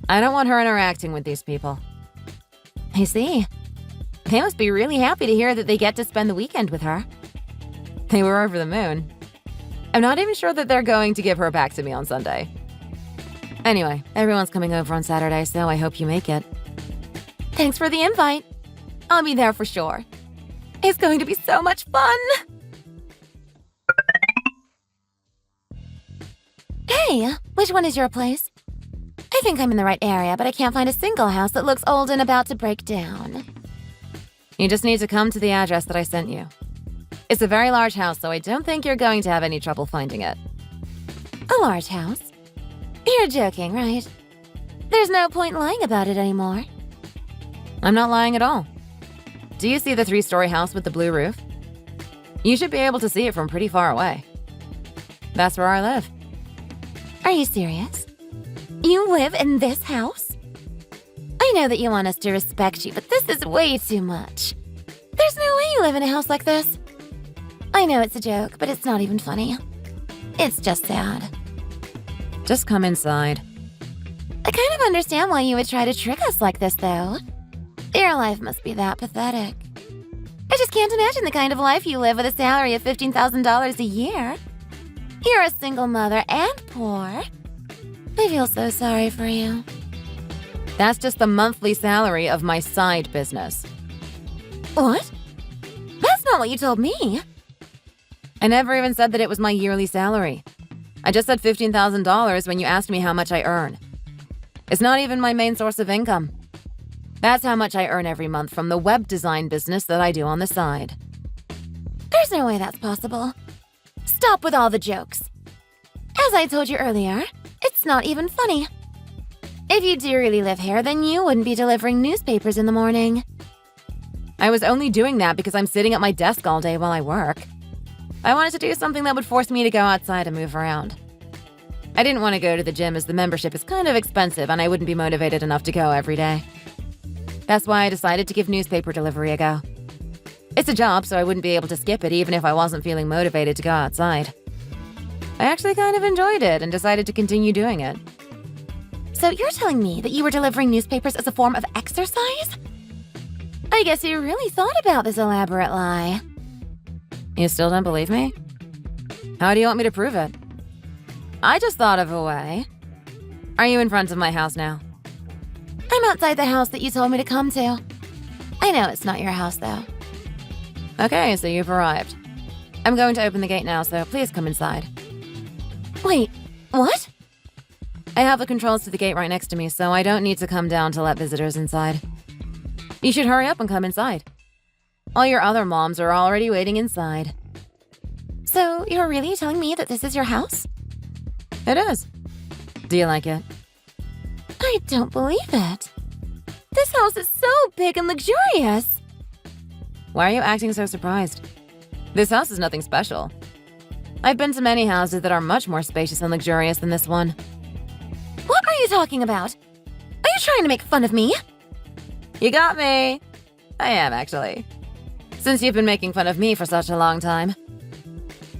Speaker 2: I don't want her interacting with these people. I see. They must be really happy to hear that they get to spend the weekend with her. They were over the moon. I'm not even sure that they're going to give her back to me on Sunday. Anyway, everyone's coming over on Saturday, so I hope you make it. Thanks for the invite. I'll be there for sure. It's going to be so much fun! Hey, which one is your place? I think I'm in the right area, but I can't find a single house that looks old and about to break down. You just need to come to the address that I sent you. It's a very large house, so I don't think you're going to have any trouble finding it. A large house? You're joking, right? There's no point in lying about it anymore. I'm not lying at all. Do you see the 3-story house with the blue roof? You should be able to see it from pretty far away. That's where I live. Are you serious? You live in this house? I know that you want us to respect you, but this is way too much. There's no way you live in a house like this. I know it's a joke, but it's not even funny. It's just sad. Just come inside. I kind of understand why you would try to trick us like this, though. Your life must be that pathetic. I just can't imagine the kind of life you live with a salary of $15,000 a year. You're a single mother and poor. I feel so sorry for you. That's just the monthly salary of my side business. What? That's not what you told me. I never even said that it was my yearly salary. I just said $15,000 when you asked me how much I earn. It's not even my main source of income. That's how much I earn every month from the web design business that I do on the side. There's no way that's possible. Stop with all the jokes. As I told you earlier, it's not even funny. If you do really live here, then you wouldn't be delivering newspapers in the morning. I was only doing that because I'm sitting at my desk all day while I work. I wanted to do something that would force me to go outside and move around. I didn't want to go to the gym as the membership is kind of expensive and I wouldn't be motivated enough to go every day. That's why I decided to give newspaper delivery a go. It's a job, so I wouldn't be able to skip it even if I wasn't feeling motivated to go outside. I actually kind of enjoyed it and decided to continue doing it. So you're telling me that you were delivering newspapers as a form of exercise? I guess you really thought about this elaborate lie. You still don't believe me? How do you want me to prove it? I just thought of a way. Are you in front of my house now? I'm outside the house that you told me to come to. I know it's not your house, though. Okay, so you've arrived. I'm going to open the gate now, so please come inside. Wait, what? I have the controls to the gate right next to me, so I don't need to come down to let visitors inside. You should hurry up and come inside. All your other moms are already waiting inside. So you're really telling me that this is your house? It is. Do you like it? I don't believe it. This house is so big and luxurious. Why are you acting so surprised? This house is nothing special. I've been to many houses that are much more spacious and luxurious than this one. What are you talking about? Are you trying to make fun of me? You got me. I am, actually. Since you've been making fun of me for such a long time.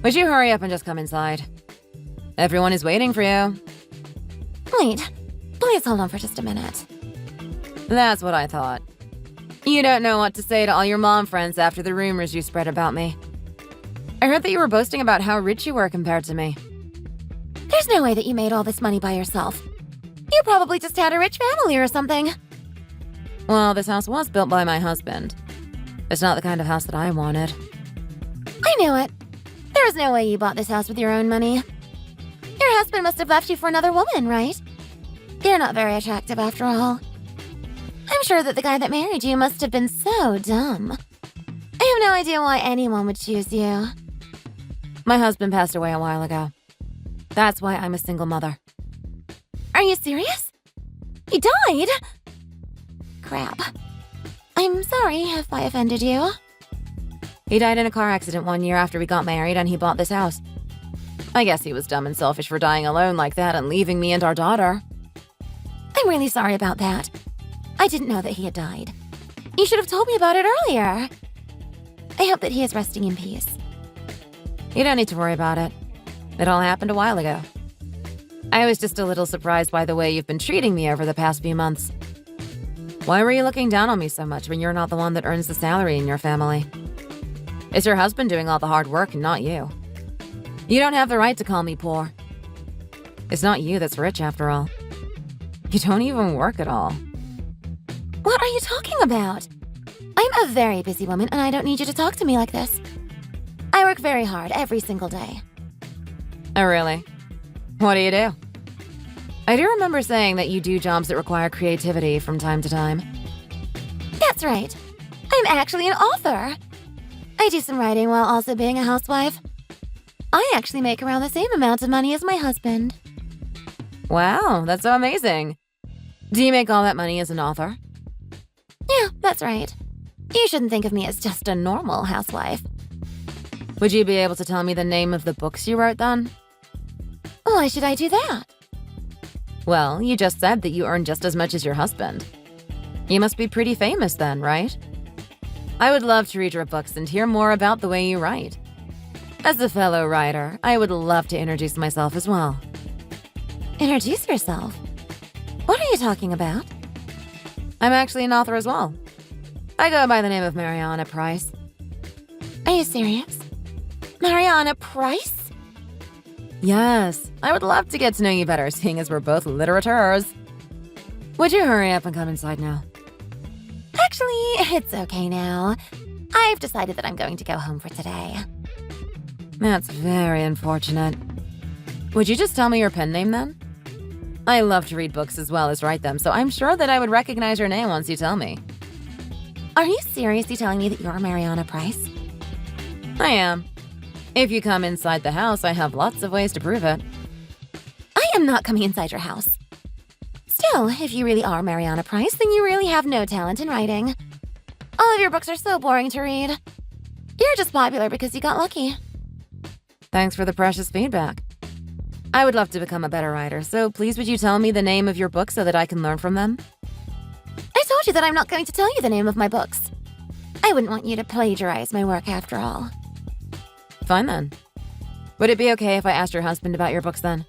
Speaker 2: Would you hurry up and just come inside? Everyone is waiting for you. Wait, please hold on for just a minute. That's what I thought. You don't know what to say to all your mom friends after the rumors you spread about me. I heard that you were boasting about how rich you were compared to me. There's no way that you made all this money by yourself. You probably just had a rich family or something.
Speaker 1: Well, this house was built by my husband. It's not the kind of house that I wanted.
Speaker 2: I knew it. There's no way you bought this house with your own money. Your husband must have left you for another woman, right? You're not very attractive after all. I'm sure that the guy that married you must have been so dumb. I have no idea why anyone would choose you.
Speaker 1: My husband passed away a while ago. That's why I'm a single mother.
Speaker 2: Are you serious? He died? Crap. I'm sorry if I offended you.
Speaker 1: He died in a car accident 1 year after we got married and he bought this house. I guess he was dumb and selfish for dying alone like that and leaving me and our daughter.
Speaker 2: I'm really sorry about that. I didn't know that he had died. You should have told me about it earlier. I hope that he is resting in peace.
Speaker 1: You don't need to worry about it. It all happened a while ago. I was just a little surprised by the way you've been treating me over the past few months. Why were you looking down on me so much when you're not the one that earns the salary in your family? It's your husband doing all the hard work and not you. You don't have the right to call me poor. It's not you that's rich after all. You don't even work at all.
Speaker 2: What are you talking about? I'm a very busy woman and I don't need you to talk to me like this. I work very hard every single day.
Speaker 1: Oh, really? What do you do? I do remember saying that you do jobs that require creativity from time to time.
Speaker 2: That's right. I'm actually an author. I do some writing while also being a housewife. I actually make around the same amount of money as my husband.
Speaker 1: Wow, that's so amazing. Do you make all that money as an author?
Speaker 2: Yeah, that's right. You shouldn't think of me as just a normal housewife.
Speaker 1: Would you be able to tell me the name of the books you wrote then?
Speaker 2: Why should I do that?
Speaker 1: Well, you just said that you earn just as much as your husband. You must be pretty famous then, right? I would love to read your books and hear more about the way you write. As a fellow writer, I would love to introduce myself as well.
Speaker 2: Introduce yourself? What are you talking about?
Speaker 1: I'm actually an author as well. I go by the name of Mariana Price.
Speaker 2: Are you serious? Mariana Price?
Speaker 1: Yes, I would love to get to know you better, seeing as we're both literateurs. Would you hurry up and come inside now?
Speaker 2: Actually, it's okay now. I've decided that I'm going to go home for today.
Speaker 1: That's very unfortunate. Would you just tell me your pen name then? I love to read books as well as write them, so I'm sure that I would recognize your name once you tell me.
Speaker 2: Are you seriously telling me that you're Mariana Price?
Speaker 1: I am. If you come inside the house, I have lots of ways to prove it.
Speaker 2: I am not coming inside your house. Still, if you really are Mariana Price, then you really have no talent in writing. All of your books are so boring to read. You're just popular because you got lucky.
Speaker 1: Thanks for the precious feedback. I would love to become a better writer, so please would you tell me the name of your book so that I can learn from them?
Speaker 2: I told you that I'm not going to tell you the name of my books. I wouldn't want you to plagiarize my work after all.
Speaker 1: Fine then. Would it be okay if I asked your husband about your books then?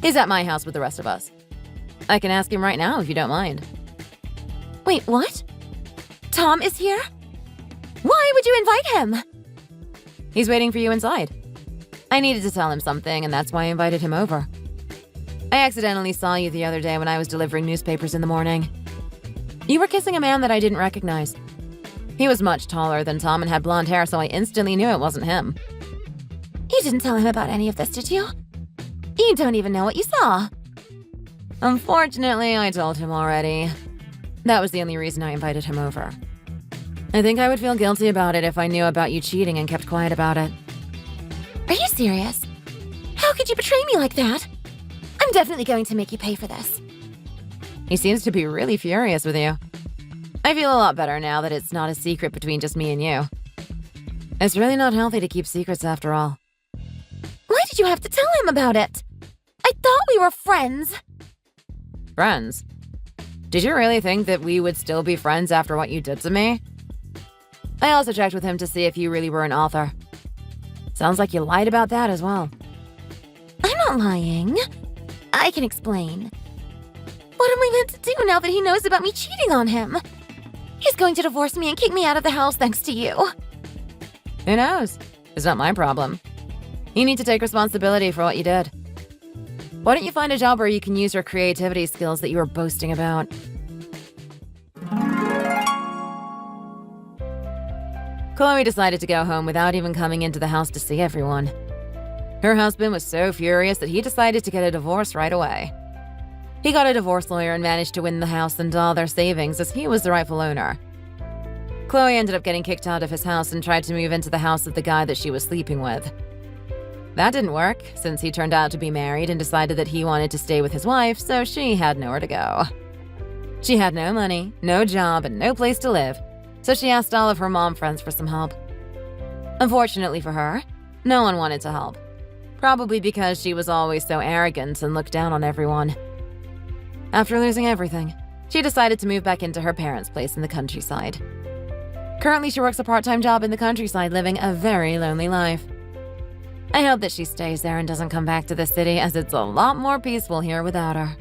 Speaker 1: He's at my house with the rest of us. I can ask him right now if you don't mind.
Speaker 2: Wait, what? Tom is here? Why would you invite him?
Speaker 1: He's waiting for you inside. I needed to tell him something, and that's why I invited him over. I accidentally saw you the other day when I was delivering newspapers in the morning. You were kissing a man that I didn't recognize. He was much taller than Tom and had blonde hair, so I instantly knew it wasn't him.
Speaker 2: You didn't tell him about any of this, did you? You don't even know what you saw.
Speaker 1: Unfortunately, I told him already. That was the only reason I invited him over. I think I would feel guilty about it if I knew about you cheating and kept quiet about it.
Speaker 2: Are you serious? How could you betray me like that? I'm definitely going to make you pay for this.
Speaker 1: He seems to be really furious with you. I feel a lot better now that it's not a secret between just me and you. It's really not healthy to keep secrets after all.
Speaker 2: Why did you have to tell him about it? I thought we were friends.
Speaker 1: Friends? Did you really think that we would still be friends after what you did to me? I also checked with him to see if you really were an author. Sounds like you lied about that as well.
Speaker 2: I'm not lying. I can explain. What am I meant to do now that he knows about me cheating on him? He's going to divorce me and kick me out of the house thanks to you.
Speaker 1: Who knows? It's not my problem. You need to take responsibility for what you did.
Speaker 2: Why don't you find a job where you can use your creativity skills that you were boasting about? Chloe decided to go home without even coming into the house to see everyone. Her husband was so furious that he decided to get a divorce right away. He got a divorce lawyer and managed to win the house and all their savings as he was the rightful owner. Chloe ended up getting kicked out of his house and tried to move into the house of the guy that she was sleeping with. That didn't work, since he turned out to be married and decided that he wanted to stay with his wife, so she had nowhere to go. She had no money, no job, and no place to live, so she asked all of her mom friends for some help. Unfortunately for her, no one wanted to help, probably because she was always so arrogant and looked down on everyone. After losing everything, she decided to move back into her parents' place in the countryside. Currently, she works a part-time job in the countryside, living a very lonely life. I hope that she stays there and doesn't come back to the city, as it's a lot more peaceful here without her.